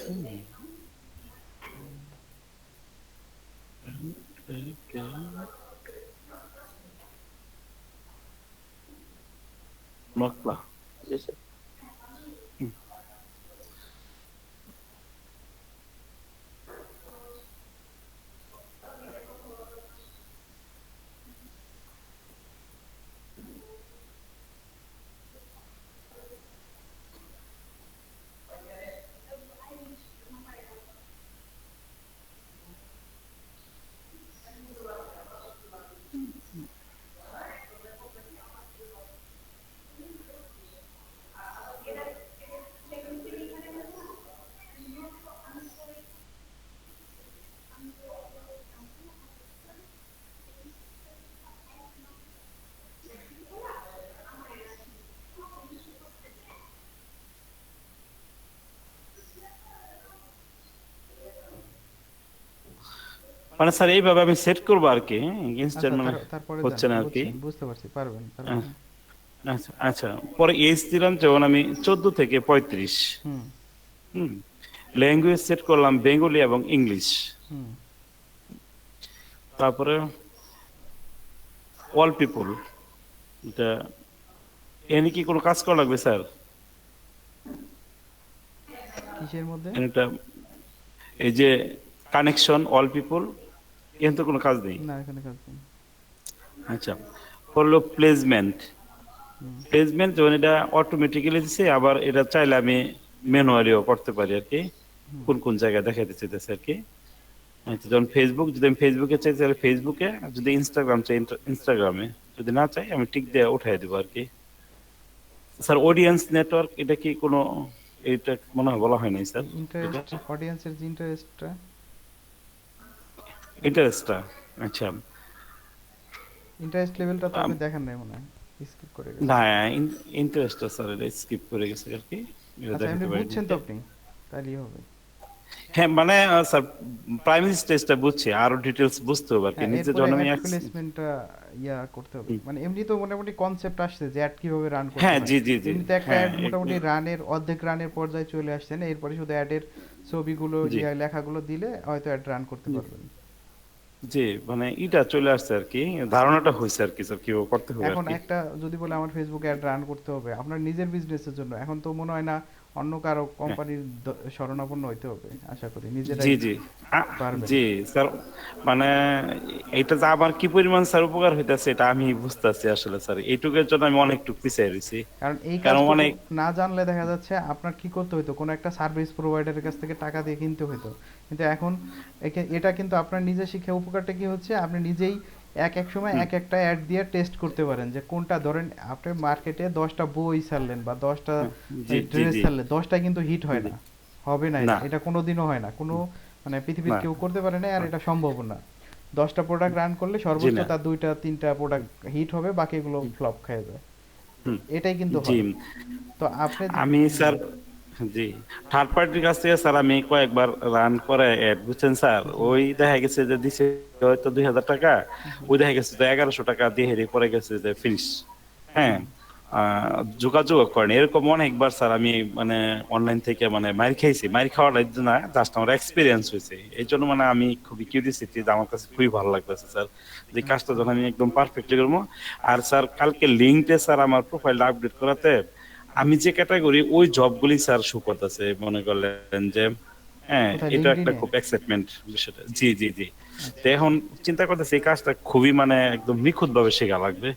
মকলা জি স্যার। মানে স্যার এইভাবে আমি সেট করবো আর কি, আচ্ছা, ইনস্ট্যান্ট মানে তারপরে হচ্ছে যান, না আর কি। বুঝছেন, বুঝতে পারছি, পারবেন তারপরে। আহ, আচ্ছা আচ্ছা, পরে এজ দিলাম যেমন আমি 14 থেকে 35। হুম হুম, ল্যাঙ্গুয়েজ সেট করলাম বেঙ্গলি এবং ইংলিশ। হুম তারপরে অল পিপল, এটা এনে কি কোনো কাজ করা লাগবে স্যার? কিসের মধ্যে? এটা এই যে কানেকশন অল পিপল, এর তো কোনো কাজ নেই। না, এখানে কাজ নেই। আচ্ছা, হলো প্লেসমেন্ট। হুম প্লেসমেন্ট যেমন এটা অটোমেটিক্যালি দিছে, আবার এটা চাইলে আমি ম্যানুয়ালিও করতে পারি আর কি, হুম কোন কোন জায়গায় দেখাতে চাইতেছে আর কি। আচ্ছা, যেমন ফেসবুক, যদি আমি ফেসবুকে চাই তাহলে ফেসবুকে, যদি ইনস্টাগ্রাম চাই ইনস্টাগ্রামে, যদি না চাই আমি টিক দিয়ে উঠাই দেবো আর কি। স্যার অডিয়েন্স নেটওয়ার্ক, এটা কি কোনো, এটা মনে হয় বলা হয় নাই স্যার। ইন্টারেস্ট, অডিয়েন্সের যে ইন্টারেস্টটা, ইন্টারেস্টটা, আচ্ছা ইন্টারেস্ট লেভেলটা তো আপনি দেখেন নাই মনে হয়, স্কিপ করে গেছেন। না, ইন্টারেস্টটা স্যার এটা স্কিপ করে গেছে আর কি, এটা আচ্ছা, দেখাতে এমনি পারি। বুঝছেন তো আপনি, তাহলেই হবে। হ্যাঁ মানে স্যার প্রাইমারি স্টেজটা বুঝছি, আরো ডিটেলস বুঝতে হবে আর কি, হ্যাঁ, নিজে এরপরে যখন আমি অ্যাড প্লেসমেন্টটা ইয়া করতে হবে। মানে এমনি তো মোটামুটি কনসেপ্ট আসছে যে অ্যাড কিভাবে রান করতে হ্যাঁ হয়। জি জি জি, এমনিতে একটা হ্যাঁ অ্যাড মোটামুটি রানের অর্ধেক রানের পর্যায়ে চলে আসছে না, এরপরে শুধু অ্যাডের ছবিগুলো জি ইয়া লেখাগুলো দিলে হয়তো অ্যাড রান করতে পারবেন। জি, মানে এটা চলে আসছে আর কি, ধারণাটা হয়েছে আর কি স্যার কিভাবে করতে হবে আর এখন কি। একটা যদি বলে আমার ফেসবুক অ্যাড রান করতে হবে আপনার নিজের বিজনেসের জন্য, এখন তো মনে হয় না অন্য কারো হ্যাঁ, কোম্পানির শরণাপন্ন হইতে হবে, আশা করি নিজেরাই জি জি পারবেন। জি স্যার, মানে এটা যে আমার কি পরিমাণ স্যার উপকার হইতেছে এটা আমি বুঝতেছি আসলে স্যার, এইটুকুর জন্য আমি অনেকটুকু পিছিয়ে রয়েছি। কারণ এই কারণ কাজটুকু অনেক, না জানলে দেখা যাচ্ছে আপনার কি করতে হতো, কোনো একটা সার্ভিস প্রোভাইডারের কাছ থেকে টাকা দিয়ে কিনতে হতো। কিন্তু এখন এটা কিন্তু আপনার নিজে শিখে উপকারটা কি হচ্ছে, আপনি নিজেই এক এক সময় হুম, এক একটা অ্যাড দিয়ে টেস্ট করতে পারেন যে কোনটা, ধরেন আপনি মার্কেটে 10টা বই ছাড়লেন বা 10টা হুম, জি জি ড্রেস জি ছাড়লেন, 10টা কিন্তু হিট হয় জি, না, হবে না, না এটা কোনোদিনও হয় না, কোনো মানে পৃথিবীর না কেউ করতে পারে না, আর এটা সম্ভব না। 10টা প্রোডাক্ট রান করলে জি সর্বোচ্চ না, তার 2টা 3টা প্রোডাক্ট হিট হবে, বাকিগুলো ফ্লপ খেয়ে যায়। তো হুম, এটাই কিন্তু জি হয়। তো আপনি আমি স্যার, জি থার্ড পার্টির কাছ থেকে স্যার আমি কয়েকবার রান করে অ্যাড, বুঝছেন স্যার, ওই দেখা গেছে যে দিছে হয়তো 2000 টাকা, ওই দেখা গেছে যে 1100 টাকা দিয়ে হেরে পরে গেছে যে ফিনিশ। হ্যাঁ, যোগাযোগ করেন এরকম অনেকবার স্যার আমি মানে অনলাইন থেকে মানে মাইর খাইছি, মাইর খাওয়ার না, জাস্ট আমার এক্সপিরিয়েন্স হয়েছে, এই জন্য মানে আমি খুবই কিউরিয়াসিটি, আমার কাছে খুবই ভালো লাগতেছে স্যার, যে কাজটা যখন আমি একদম পারফেক্টলি করবো। আর স্যার কালকে লিঙ্কটে স্যার আমার প্রোফাইলটা আপডেট করাতে আমি যে ক্যাটাগরি ওই জবগুলি স্যার শো করতেছে, মনে করলেন যে হ্যাঁ, কোথায়, এটা একটা লিঙ্কডইনে? খুব এক্সাইটমেন্ট বিষয়টা। জি জি জি, তো আচ্ছা, এখন চিন্তা করতেছি এই কাজটা খুবই মানে একদম নিখুঁত ভাবে শেখা লাগবে।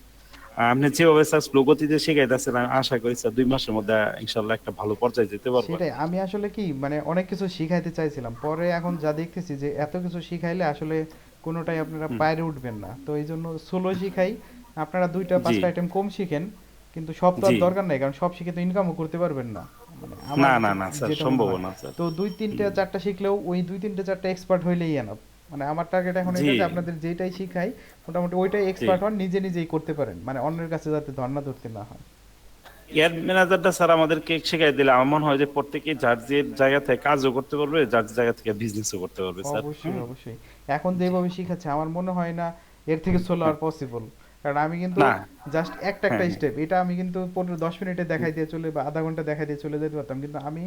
আপনি যেভাবে স্যার স্লো গতিতে শিখাইতেছেন, আমি আশা করি স্যার 2 মাসের মধ্যে ইনশাল্লাহ একটা ভালো পর্যায়ে যেতে পারবো আর সেটাই কি। আমি আসলে কি মানে অনেক কিছু শিখাইতে চাইছিলাম, পরে এখন যা দেখতেছি যে এত কিছু শিখাইলে আসলে কোনোটাই আপনারা হুম, পারে উঠবেন না, তো এই জন্য সোলো শিখাই। আপনারা 2টা জি 5টা আইটেম কম শিখেন, কিন্তু সব তো আর জি, দরকার নাই, কারণ সব শিখে তো ইনকামও করতে পারবেন না। মানে না আমার না না স্যার, যেটা মনে সম্ভব হয়, না স্যার। তো 2 3টে 4টা শিখলেও ওই 2 3টে 4টা এক্সপার্ট হইলেই এনাফ। মানে আমার টার্গেট এখন জি এটা যে আপনাদের যেটাই শিখাই মোটামুটি ওইটাই জি, এক্সপার্ট হন, নিজে নিজেই করতে পারেন, মানে অন্যের কাছে যাতে ধর্ণা ধরতে না হয়। এর ম্যানেজারটা স্যার আমাদেরকে শিখাই দিলে আমার মনে হয় যে প্রত্যেকে যার যে জায়গা থেকে কাজও করতে পারবে, যার যে জায়গা থেকে বিজনেসও করতে পারবে স্যার। অবশ্যই হুম, অবশ্যই, এখন যেভাবে শিখাচ্ছে আমার মনে হয় না এর থেকে সোলো আর পসিবল। কারণ আমি কিন্তু না জাস্ট একটা হ্যাঁ হ্যাঁ স্টেপ, এটা আমি কিন্তু 15-10 মিনিটে দেখাই দিয়ে চলে বা আধা ঘন্টা দেখাই দিয়ে চলে যেতে পারতাম, কিন্তু আমি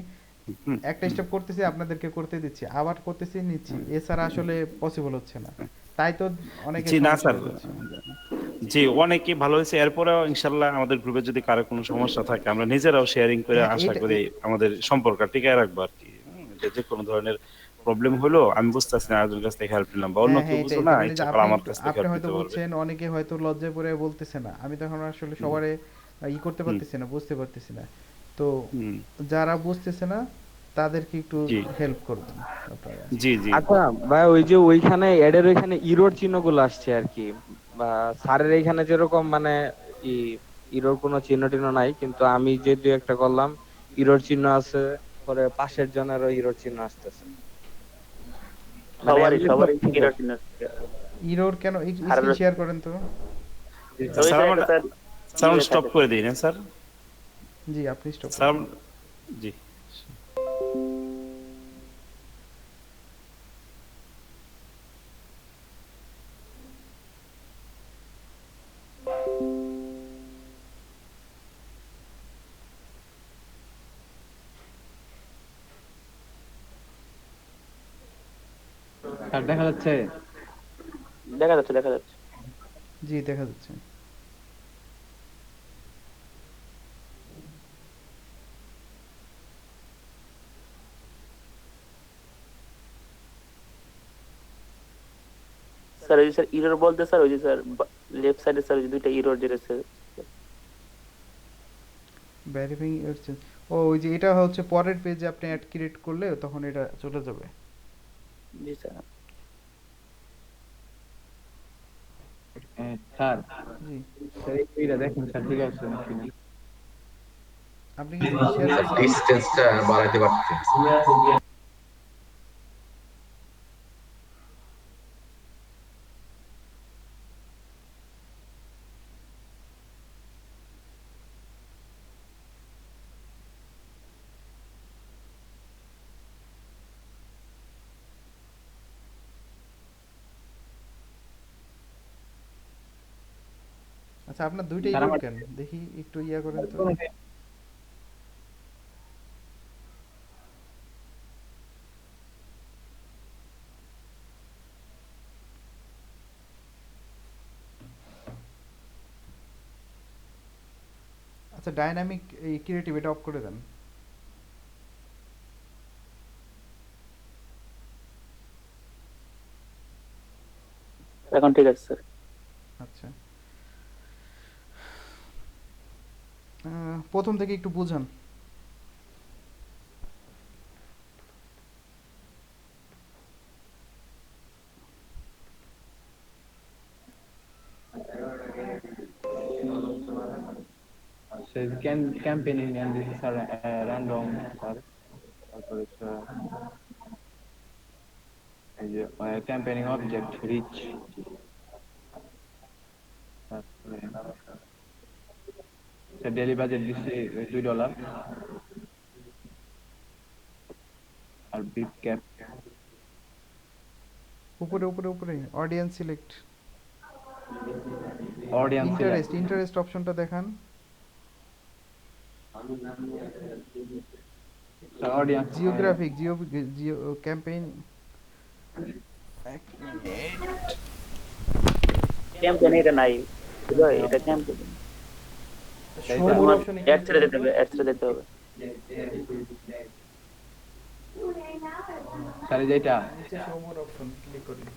হুম, একটা স্টেপ করতেছি, আপনাদেরকে করতে দিচ্ছি, আবার করতেছি নিচ্ছি, হুম, এছাড়া আসলে পসিবল হচ্ছে না। তাই তো অনেকের জি না সমস্যা স্যার, হয়ে যাচ্ছে। জি অনেকে ভালো হয়েছে। এরপরেও ইনশাল্লাহ আমাদের গ্রুপে যদি কারো কোনো সমস্যা থাকে আমরা নিজেরাও শেয়ারিং করে হ্যাঁ, আশা এইটা করি আমাদের সম্পর্ক টিকায় রাখবো আর কি। যে কোনো ধরনের প্রবলেম হলো আমি বুঝতেছি না, আরেকজনের কাছ থেকে হেল্প নিলাম, বা অন্য হ্যাঁ, কেউ হ্যাঁ, বুঝো এটাই। না যেমন এই যে ইচ্ছা করে আপনি আমার একটু, কাছ থেকে আপনি হেল্প হয়তো নিতে পারবে। বুঝছেন, অনেকে হয়তো লজ্জায় পড়ে বলতেছে না। আমি তখন আসলে হুম, সবারে করতে হুম, পারতেছি না, বুঝতে পারতেছি না। তো হুম, যারা বুঝতেছে না তাদেরকে একটু জি হেল্প করবেন আপনারা। জি জি আচ্ছা ভাই, ওই যে ওইখানে এডের ওইখানে ইরোর চিহ্নগুলো আসছে আর কি, বা স্যারের এইখানে যেরকম মানে ই ইরোর কোনো চিহ্ন টিহ্ন নাই, কিন্তু আমি যে দুই একটা করলাম ইরোর চিহ্ন আছে, পরে পাশের জনেরও ইরোর চিহ্ন আসতেছে, মানে সবারই এমনি সব সবারই ঠিক এরর আছে। চিহ্ন। ইরোর কেন? আর স্ক্রিন শেয়ার করেন তো। জি স্যার। ওই স্যার আমার জায়গাটা স্যার সাউন্ড হয়ে স্টপ থাকে। করে দিই না স্যার? জি, আপনি স্টপ স্যার করেন। জি স্যার দেখা যাচ্ছে? দেখা যাচ্ছে, দেখা যাচ্ছে। জি, দেখা যাচ্ছে। স্যার ওই যে স্যার ইরর বলতে স্যার ওই যে স্যার লেফট সাইডে স্যার ওই যে দুইটা ইরর যেটা স্যার। Verifying your change. ও, ওই যে এটা হচ্ছে পরের পেজে আপনি অ্যাড ক্রিয়েট করলে তখন এটা চলে যাবে। জি স্যার। স্যার জি, স্যার এইটা দেখেন স্যার ঠিক আছে নাকি না? আপনি কি স্ক্রিন শেয়ার স্যার করছেন? ডিসটেন্সটা বাড়াইতে পারতেছি না। আচ্ছা, আপনার দুইটা স্যার ইরোর আমার কেন দেখি, একটু ইয়া করেন তো। আচ্ছা, ডাইনামিক এই ক্রিয়েটিভ এটা অফ করে দেন। এখন ঠিক আছে স্যার। আচ্ছা, প্রথম থেকে একটু বুঝান। says campaigning and this is a random sir, তারপরে স্যার এই যে campaigning object reach, তারপরে স্যার ডেইলি বাজেট দিচ্ছি $2 আর বিট ক্যাপ উপরে উপরে উপরে audience select, audience select. Interest অপশনটা দেখান। Sir audience geographic, Jio campaign. এক মিনিট। ক্যাম্পেইন এটা নাই বুঝলো, এটা ক্যাম্পেইন। শো মোর তোমার অপশনে অ্যাড ক্লিক ছেড়ে করুন। দিতে হবে, অ্যাড ছেড়ে দিতে হবে। স্যার এই যে এটা নিচে শো মোর অপশন ক্লিক করুন।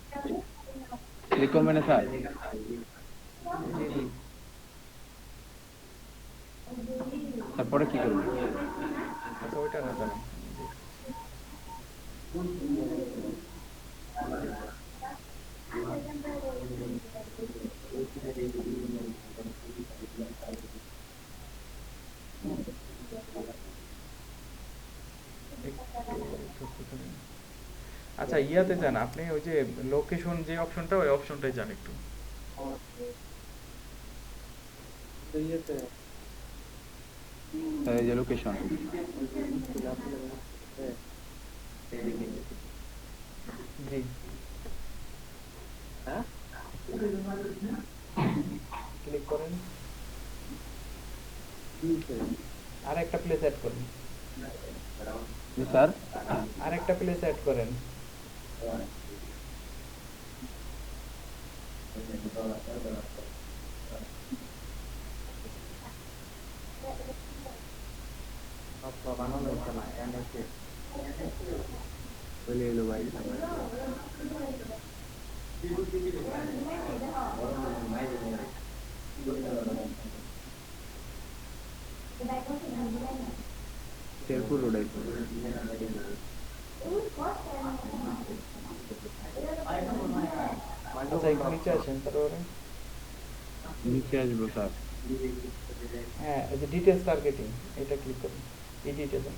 ক্লিক করবেন না স্যার? জি জি। তারপরে কি করবেন? আচ্ছা, ওইটা না, দাঁড়ান। একটু ধৈর্য ধরেন। আচ্ছা, ইয়াতে যান আপনি, ওই যে লোকেশন যে অপশনটা, ওই অপশনটাই যান একটু। স্যার এই যে লোকেশন, জি। আর একটা প্লেস অ্যাড করেন, জি স্যার। আর একটা প্লেস অ্যাড করেন। বানানো হচ্ছে না NSA বলে এলো ভাই। শেরপুর রোড আছে। আচ্ছা একটু নিচে আসেন তারপরে। নিচে আসবো স্যার। হ্যাঁ এই যে ডিটেলস টার্গেটিং এটা ক্লিক করুন, এডিটে যান।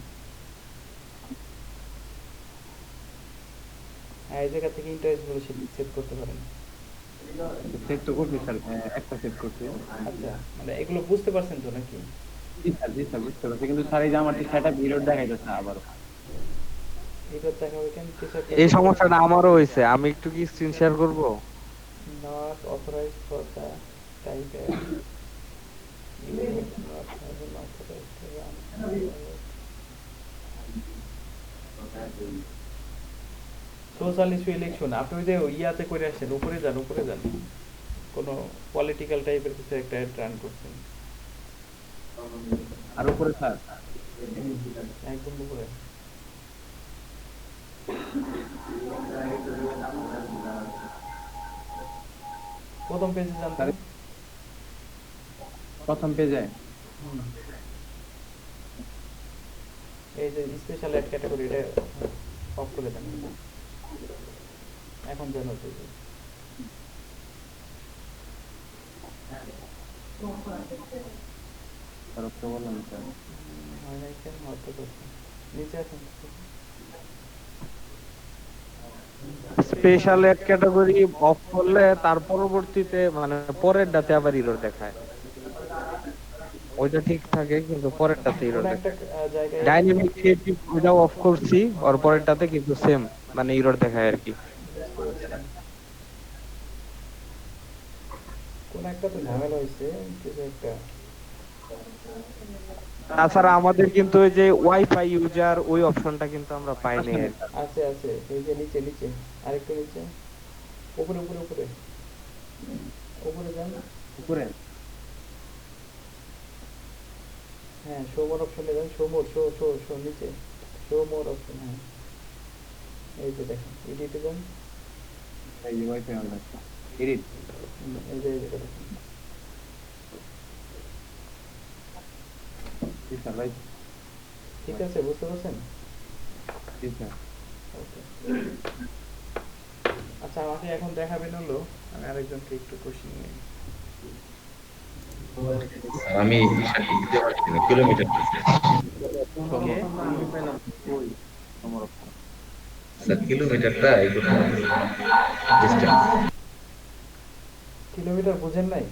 হ্যাঁ এই জায়গা থেকে ইন্টারেস্ট গুলো সেট করতে পারেন। সেট তো করছি স্যার, একটা সেট করছি। আচ্ছা মানে এগুলো বুঝতে পারছেন তো নাকি? জি স্যার, জি স্যার, বুঝতে পারছি, কিন্তু স্যার এই যে আমার সেটআপ এরর দেখাইতেছে না আবারও। এটা দেখাবে কেন? কিছু একটা এই সমস্যাটা আমারও হয়েছে, আমি একটু কি স্ক্রিন শেয়ার করব? not authorized for the type as you not have been authorized to run. Social issue election আপনি ওই যে ইয়াতে করে আসেন, উপরে যান, উপরে যান, কোনো পলিটিক্যাল টাইপের কিছু একটা রান করছেন। আর উপরে স্যার একদম উপরে। প্রথম পেজে যান তো। প্রথম পেজে এই যে স্পেশাল অ্যাড ক্যাটাগরি এটা অফ করে দেন। এখন জানো পেজে স্যার তো বললাম স্যার। হয় নাই কেন? হয়তো করছে। নিচে আসেন। স্পেশাল অ্যাড ক্যাটাগরি অফ করলে তার পরবর্তীতে মানে পরেরটাতে আবার এরর দেখায়। ওইটা ঠিক থাকে কিন্তু পরেরটাতে এরর কোনো একটা দেখায়। জায়গায় ডাইনামিক ক্রিয়েটিভ ওইটাও অফ করছি, আর পরেরটাতে কিন্তু সেম মানে এরর দেখায় আর কি। কোন একটা তো ঝামেলা হয়েছে, কিছু একটা। তাছাড়া আমাদের কিন্তু ওই যে ওয়াইফাই ইউজার ওই অপশনটা কিন্তু আমরা পাইনি আর কি। আছে আছে এই যে নিচে নিচে আরেকটু নিচে, উপরে উপরে উপরে উপরে যান। উপরে হ্যাঁ শো মোর অপশনে যান, শো মোর, শো শো শো নিচে শো মোর অপশন। হ্যাঁ এই যে দেখেন এডিটে যান। এই যে ওয়াইফাই অন আছে, এডিট। এই যে দেখেন। জি স্যার ভাই। ঠিক আছে বুঝতে পারছেন? জি স্যার। ওকে আচ্ছা আমাকে এখন দেখাবেন হলো, আমি আরেকজনকে একটু কোশ্চেন নিই। আমি বিষয়টা বুঝতে পারছি না, কিলোমিটার ওকে ওই আমার অপশন স্যার, কিলোমিটারটা একটু ডিস্টেন্স। কিলোমিটার বুঝেন নাই?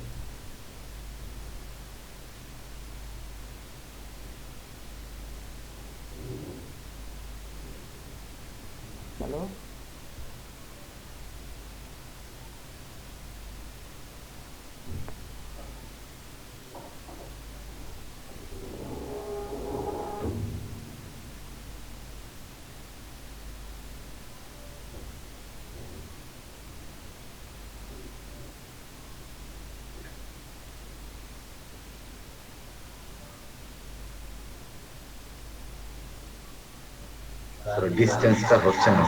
হ্যালো স্যার ডিস্টেন্সটা হচ্ছে না।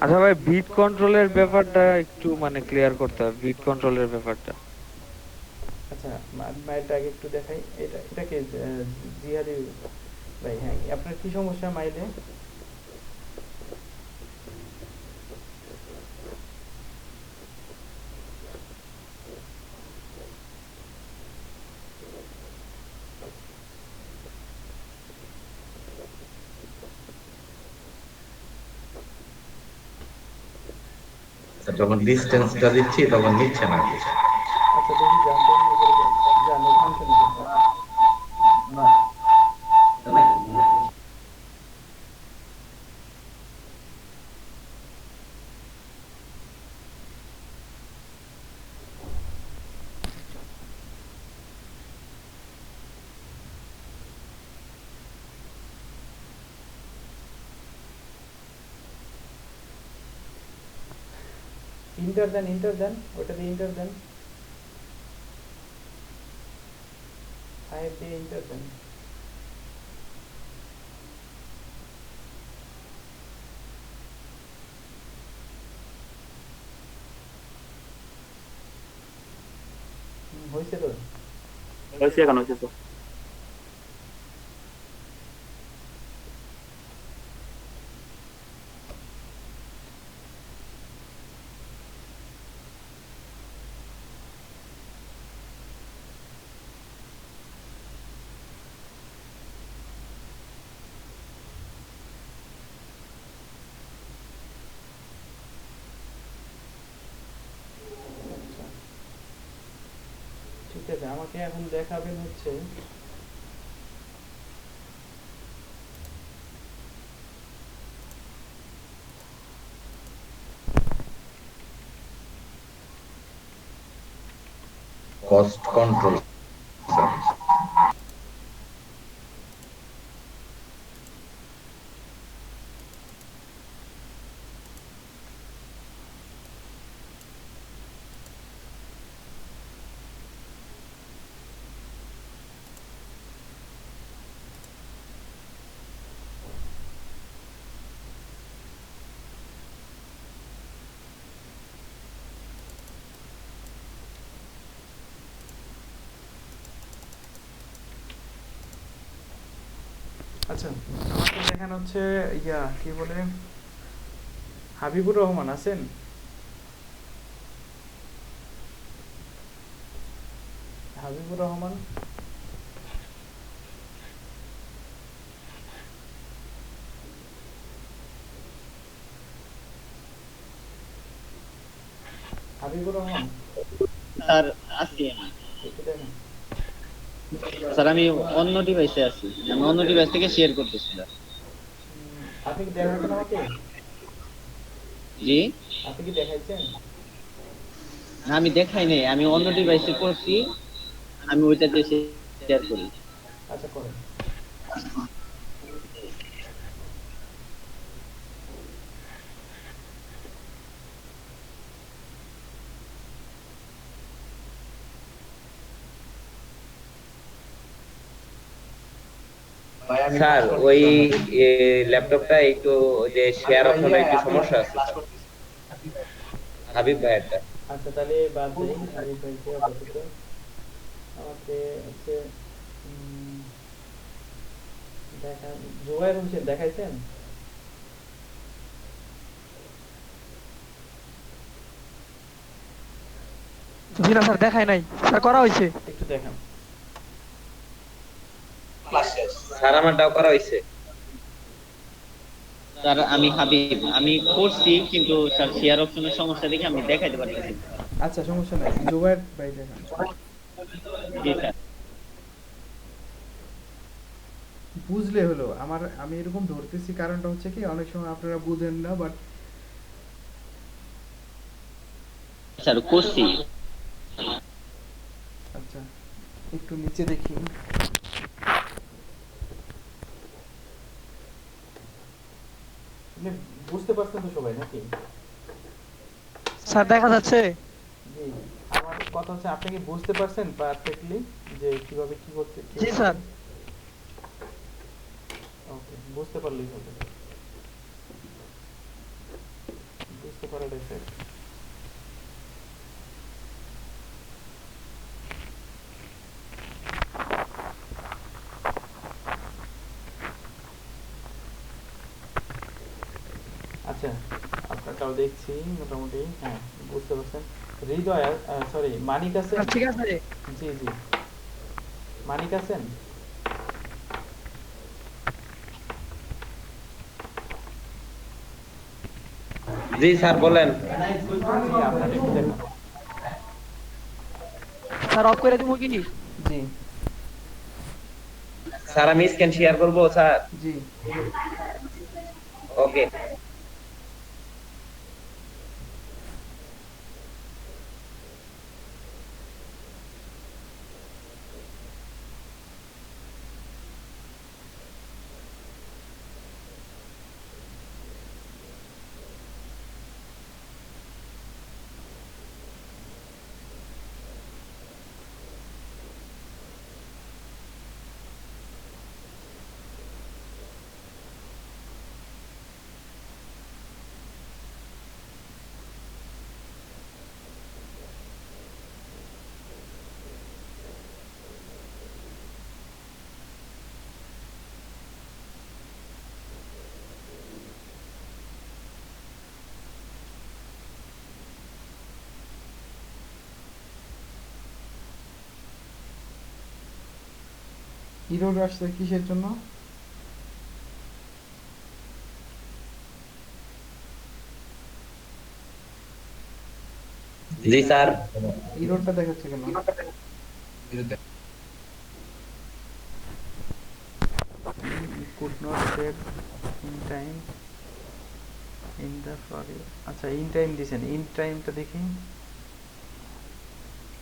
আচ্ছা ভাই, বিট কন্ট্রোলের ব্যাপারটা একটু মানে ক্লিয়ার করতে হবে, বিট কন্ট্রোলের ব্যাপারটা। আচ্ছা মাইলটা আগে একটু দেখাই। এটাকে জিহাদি ভাই। হ্যাঁ আপনার কি সমস্যা মাইলে? যখন ডিস্টেন্সটা দিচ্ছি তখন নিচ্ছে না। আচ্ছা দেখি জানতে উপরে জানো ফাংশনে কোথায় ইন্টার দেন ওটা দিয়ে ইন্টার দেন ফাইভ দিয়ে ইন্টার দেন হয়েছে তো হয়েছে এখন হয়েছে স্যার। ঠিক আছে আমাকে এখন দেখাবেন হচ্ছে কস্ট কন্ট্রোল। আচ্ছা আমাকে দেখানো হচ্ছে ইয়া কি বলে হাবিবুর রহমান আছেন হাবিবুর রহমান হাবিবুর রহমান স্যার আছি আমি। একটু দেখেন স্যার আমি অন্য ডিভাইসে আছি, আমি অন্য ডিভাইস থেকে শেয়ার করতেছি স্যার। আপনি কি দেখাচ্ছেন আমাকে জি আপনি কি দেখাইছেন না, আমি দেখাই নাই, আমি অন্য ডিভাইসে করছি, আমি ওইটাতে শেয়ার করি। আচ্ছা করেন স্যার ওই ল্যাপটপটা একটু ওই যে শেয়ার অপশনে একটু সমস্যা আছে স্যার। হাবিব ভাইয়েরটা। আচ্ছা তাহলে বাদ দেই হাবিব ভাইকে আপাতত আমাকে হচ্ছে দেখা জুবাইর হোসেন দেখাইছেন জি না স্যার দেখাই নাই স্যার, করা হয়েছে। একটু দেখান স্যার আমারটাও করা হয়েছে। স্যার আমি হাবিব, আমি করছি কিন্তু স্যার শেয়ার অপশনের সমস্যা দেখে আমি দেখাইতে পারতেছি না। আচ্ছা সমস্যা নাই জুবাইর ভাই দেখান জি স্যার। বুঝলে হলো আমি এরকম ধরতেছি কারণটা হচ্ছে কি অনেক সময় আপনারা বুঝেন না বাট স্যার করছি। আচ্ছা একটু নিচে দেখি আপনি বুঝতে পারছেন তো সবাই নাকি স্যার দেখা যাচ্ছে। জি আমার কথা হচ্ছে আপনি কি বুঝতে পারছেন পারফেক্টলি যে কিভাবে কি করতে জি স্যার। ওকে বুঝতে পারলেই হবে বুঝতে পারাটাই স্যার আচ্ছা আপনারটাও দেখছি মোটামুটি হ্যাঁ বুঝতে পারছেন হৃদয় সরি মানিক আছেন ঠিক আছে জি জি মানিক আছেন জি জি স্যার বলেন। জি আপনার একটু দেখান। স্যার অফ করে দিব কি? জি স্যার আমি স্ক্রিন শেয়ার করব স্যার। জি ওকে। ইরোড আসছে কিসের জন্য? জি স্যার। ইরোডটা দেখাচ্ছে কেন? could not save in time in the sorry আচ্ছা ইন টাইম দিছেন, ইন টাইমটা দেখি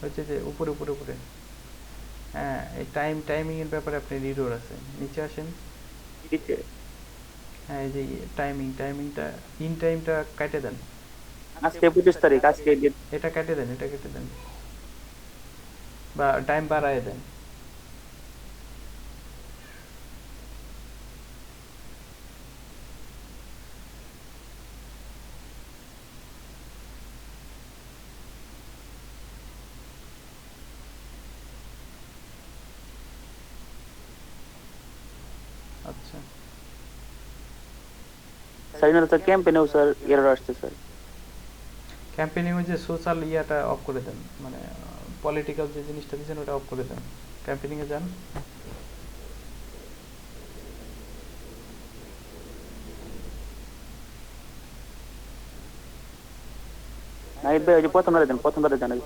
হচ্ছে যে উপরে উপরে উপরে, হ্যাঁ এই টাইমিং এর ব্যাপারে আপনার এরর আছে, নিচে আসেন। হ্যাঁ এই যে টাইমিংটা ইন টাইমটা কেটে দেন। আজকে 25 তারিখ, আজকে এটা কেটে দেন, এটা কেটে দেন বা টাইম বাড়ায় দেন। আচ্ছা স্যার তো ক্যাম্পেইনেও স্যার এরর আসছে স্যার। ক্যাম্পেইনিং যে সোশ্যাল ইয়াটা অফ করে দেন, মানে পলিটিক্যাল যে জিনিসটা দিয়েছেন ওটা অফ করে দেন। ক্যাম্পেইনিং এ যান। নাইট ভাই ওই যে প্রথমবারে দেন,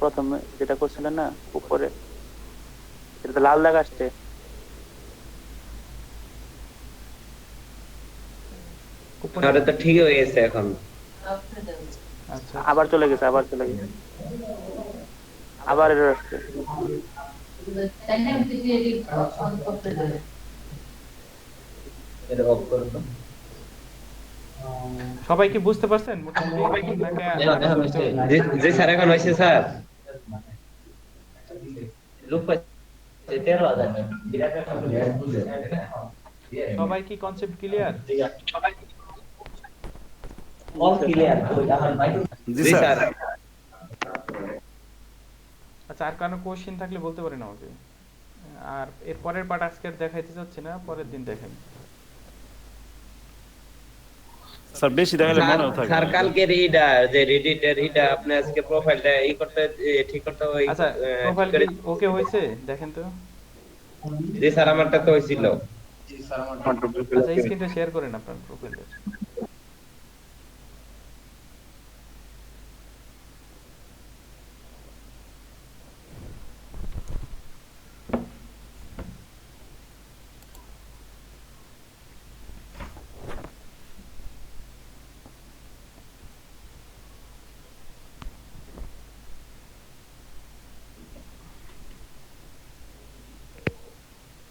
প্রথম যেটা করছিলেন না উপরে, এটা লাল দাগ আসছে। ওটা তো ঠিক হয়ে গেছে এখন। আচ্ছা আবার চলে গেছে, আবার এরর আসছে। এটা অফ করো তো। সবাই কি বুঝতে পারছেন মোটামুটি নাকি? জি স্যার এখন হয়েছে স্যার। লোক পাইছে 13,000। সবাই কি কনসেপ্ট ক্লিয়ার? All clear. জি জি স্যার। স্যার। আচ্ছা আর কোনো কোশ্চেন থাকলে বলতে পারেন আমাকে। আর এর পরের পার্ট আজকে আর দেখাইতে যাচ্ছি না, পরের দিন দেখাই। স্যার বেশি দেখালে মনেও থাকে স্যার না। কালকের এইটা যে রেডিটের এইটা আপনি আজকে প্রোফাইলটা করতে ঠিক করতে হবে। আচ্ছা প্রোফাইল কি ওকে হয়েছে দেখেন তো। জি স্যার আমারটা তো হয়েছিল। আচ্ছা স্ক্রিনটা শেয়ার করেন আপনার প্রোফাইলের।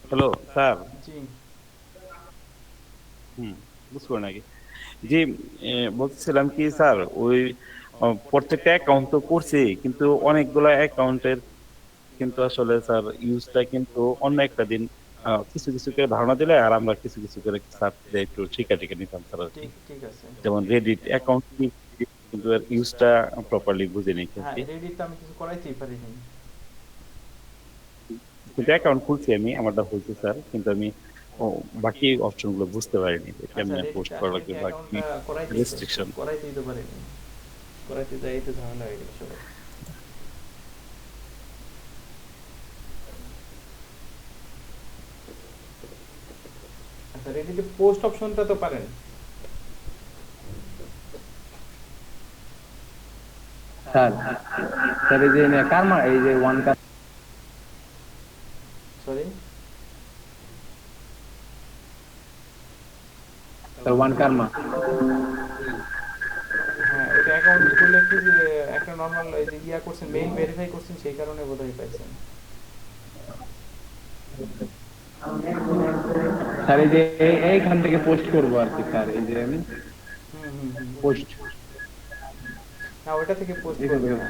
Hello sir. জি বুঝতে নাকি জি, বলছিলাম কি স্যার ওই প্রত্যেকটা অ্যাকাউন্ট তো করছি, কিন্তু অনেকগুলো অ্যাকাউন্টের কিন্তু আসলে স্যার ইউজটা কিন্তু অন্য একটা দিন কিছু কিছু করে ধারণা দিলে আর আমরা কিছু কিছু করে স্যার একটু শিখা টিকা নিতাম স্যার আর কি। ঠিক আছে। যেমন রেডিট অ্যাকাউন্ট কিন্তু এর ইউজটা প্রপারলি বুঝে নেই হ্যাঁ কি, রেডিট আমি কিছু করাইতেই পারিনি। কিন্তু অ্যাকাউন্ট খুলছি আমি, আমারটা হয়েছে স্যার, কিন্তু আমি বাকি অপশন গুলো বুঝতে পারিনি যে আচ্ছা কেমনে রেডিট পোস্ট করা লাগবে বা কি অ্যাকাউন্টটা রেস্ট্রিকশন। করাইতেই তো পারিনি, করাইতে যাই তো ঝামেলা হয়ে গেল সবাই। আচ্ছা রেডিটে পোস্ট অপশনটা তো পারেন। স্যার স্যার এই যে কারমা এই যে ওয়ান কার সরি স্যার ওয়ান কারমা হ্যাঁ এটা অ্যাকাউন্ট খুললে কি যে একটা নরমাল এই যে ইয়া করছেন মেইল ভেরিফাই করছেন সেই কারণে বোধহয় পাইছেন। স্যার এই যে এইখান থেকে পোস্ট করবো আর কি স্যার এই যে আমি পোস্ট না ওইটা থেকে পোস্ট এখান করবেন থেকে না।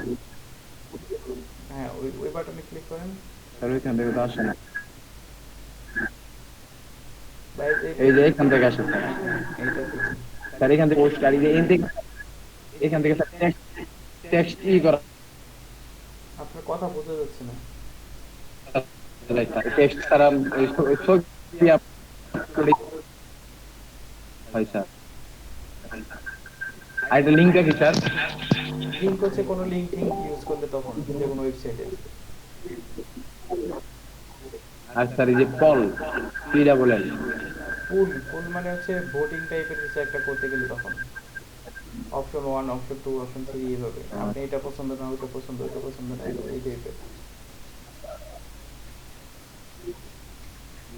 হ্যাঁ ওই ওই বাটনে ক্লিক করেন। স্যার ওইখান থেকে তো আসে না বা এই যে এইখান থেকে আসে স্যার এইটা থেকে। স্যার এখান থেকে পোস্ট আর এই যে এখান থেকে স্যার টেক্সট ই করা আপনার কথা বোঝা যাচ্ছে না। টেক্সট স্যার ওই ছবি আপলোড হয় স্যার আর এটা লিংকটা কি স্যার লিংক হচ্ছে কোনো লিংক ইউজ করলে তখন যে কোনো ওয়েবসাইটে। আর স্যার এই যে পল কিটা বলেন পুল মানে হচ্ছে ভোটিং টাইপের কিছু একটা করতে গেলে তখন অপশন 1 অপশন 2 অপশন 3 এইভাবে আপনি এটা পছন্দ না ওটা পছন্দ ওটা পছন্দ না এই টাইপের।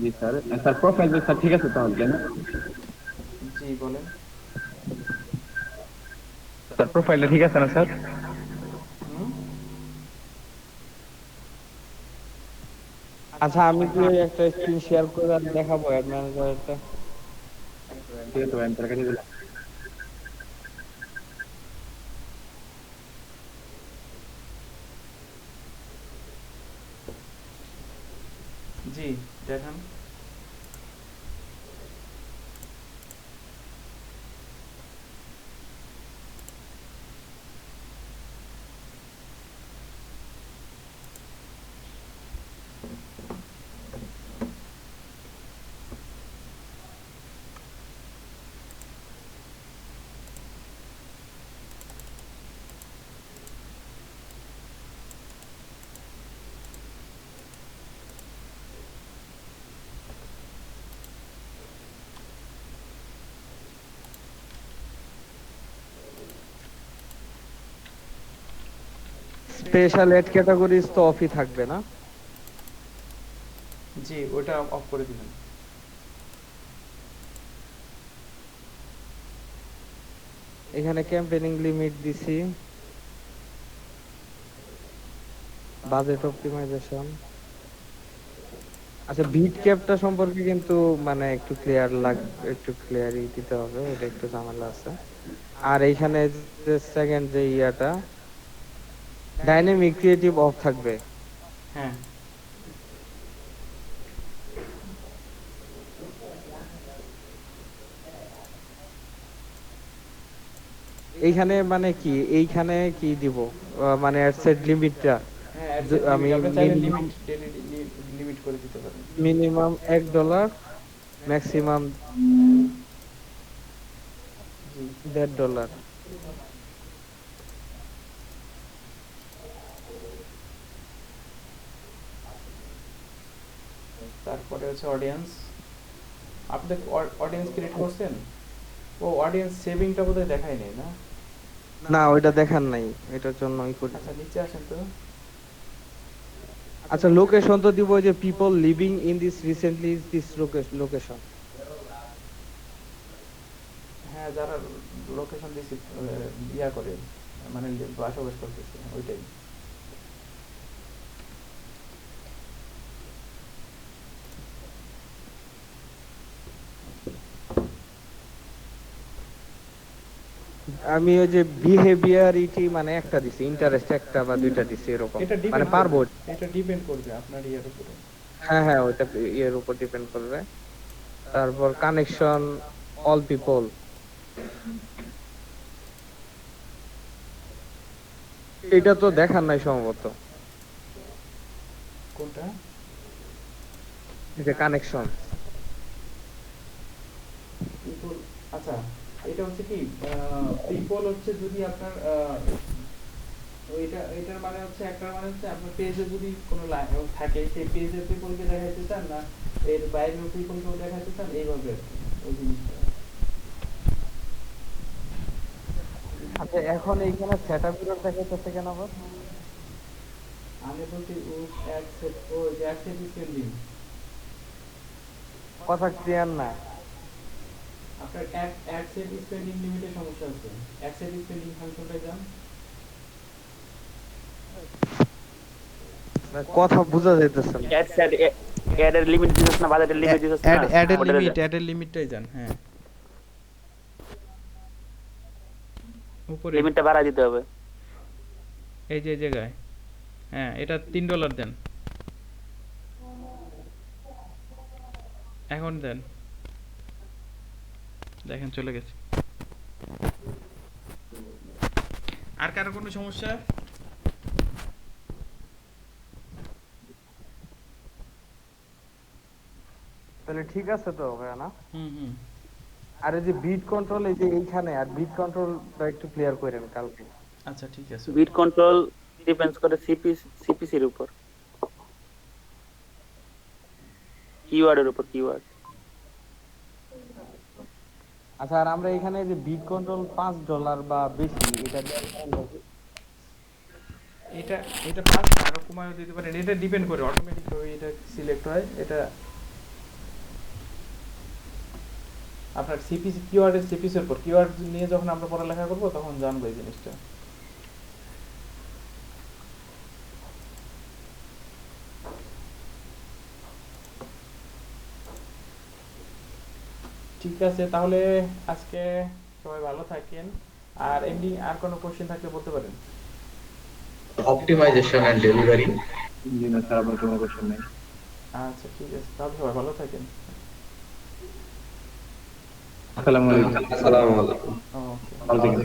জি স্যার স্যার প্রোফাইল স্যার ঠিক আছে তাহলে না জি বলেন। স্যার প্রোফাইলটা ঠিক আছে না স্যার আচ্ছা আমি কি ওই একটা স্ক্রিন শেয়ার করে আর দেখাবো অ্যাড ম্যানেজারটা? ঠিক আছে ভাই তার কাছে দিলাম জি দেখান। স্পেশাল এড ক্যাটাগরিজ তো অফই থাকবে না? জি ওটা অফ করে দিবেন। এখানে ক্যাম্পেইনিং লিমিট দিছি, বাজেট অপটিমাইজেশন। আচ্ছা বিট ক্যাপটা সম্পর্কে কিন্তু মানে একটু একটু ক্লিয়ারই দিতে হবে, এটা একটু ঝামেলা আছে। আর এইখানে যে সেকেন্ড যে ইয়াটা ডাইনামিক ক্রিয়েটিভ অফ থাকবে। হ্যাঁ এইখানে মানে কি এইখানে কি দিব মানে সেট লিমিটটা হ্যাঁ আমি আপনি চাইলে লিমিট করে দিতে পারেন। Minimum $1 maximum $1.5। তারপরে হচ্ছে অডিয়েন্স। আপনি অডিয়েন্স ক্রিয়েট করছেন? ও অডিয়েন্স সেভিংটা বোধহয় দেখাই নাই না? না ওইটা দেখার নাই, এটার জন্যই করি। আচ্ছা নিচে আসেন তো। আচ্ছা লোকেশন তো দিব যে people living in this recently this location. হ্যাঁ যারা লোকেশন দিছি ইয়া করে মানে বসবাস করতেছে ওইটাই। আমি ওই যে বিহেভিয়ারিটি মানে একটা দিছি, ইন্টারেস্ট একটা বা দুইটা দিছি এরকম, এটা মানে পারবো। এটা ডিপেন্ড করবে আপনার ইয়ার উপরে। হ্যাঁ হ্যাঁ ওইটা এর উপর ডিপেন্ড করবে। তারপর কানেকশন অল পিপল, এটা তো দেখার নাই সম্ভবত। কোনটা? এটা কানেকশন। আচ্ছা এটা হচ্ছে কি পিপল হচ্ছে যদি আপনার এটার মানে হচ্ছে একটা মানে হচ্ছে আপনার পেজে যদি কোনো থাকে সেই পেজের পিপলকে দেখাইতে চান না এর বাইরের পিপলকেও দেখাইতে চান এইভাবে ওই জিনিসটা। আচ্ছা এখন এইখানে সেটআপ এরর দেখাইতেছে কেন আবার? আমি বলছি ও অ্যাড সেট ও যে অ্যাড সেট স্পেন্ডিং কথা ক্লিয়ার না। আপনার অ্যাড সেট স্পেন্ডিং লিমিটের সমস্যা আছে। অ্যাড সেট স্পেন্ডিং ফাংশনটায় যান। কথা বোঝা যাইতেছে না। অ্যাডের লিমিট দিছস না, বাজেটের লিমিট দিছস না, অ্যাডের লিমিটটাই যান। হ্যাঁ, উপরে লিমিটটা বাড়ায় দিতে হবে। এই যে জায়গায়, হ্যাঁ এটা $3 দেন, এখন দেন, দেখেন চলে গেছে। আর কারো কোনো সমস্যা? তাহলে ঠিক আছে তো ভাইয়া না? হুম। আর এই যে বিট কন্ট্রোল এই যে এইখানে, আর বিট কন্ট্রোলটা একটু ক্লিয়ার করেন কালকে। আচ্ছা ঠিক আছে। বিট কন্ট্রোল ডিপেন্ডস করে সিপিসির উপর, কিওয়ার্ডের উপর, কিওয়ার্ড। আচ্ছা, আর আমরা এখানে যে বিট কন্ট্রোল $5 বা বেশি এটা দিয়ে এটা এটা পাঁচ আরো কমায় দিতে পারেন, এটা ডিপেন্ড করে অটোমেটিক ভাবে এটা সিলেক্ট হয়। এটা আপনার সিপিসি কিওয়ার্ডের সিপিসির উপর, কিওয়ার্ড নিয়ে যখন আমরা পড়ালেখা করব তখন জানবো এই জিনিসটা। ঠিক আছে, তাহলে আজকে সবাই ভালো থাকেন। আর এমনি আর কোনো কোশ্চেন থাকলে বলতে পারেন। Optimisation and delivery. জি না স্যার, আমার কোনো কোশ্চেন নেই। আচ্ছা ঠিক আছে, তাহলে সবাই ভালো থাকেন। আসসালামু আলাইকুম। আসসালামু আলাইকুম। ওকে। ভালো থাকেন।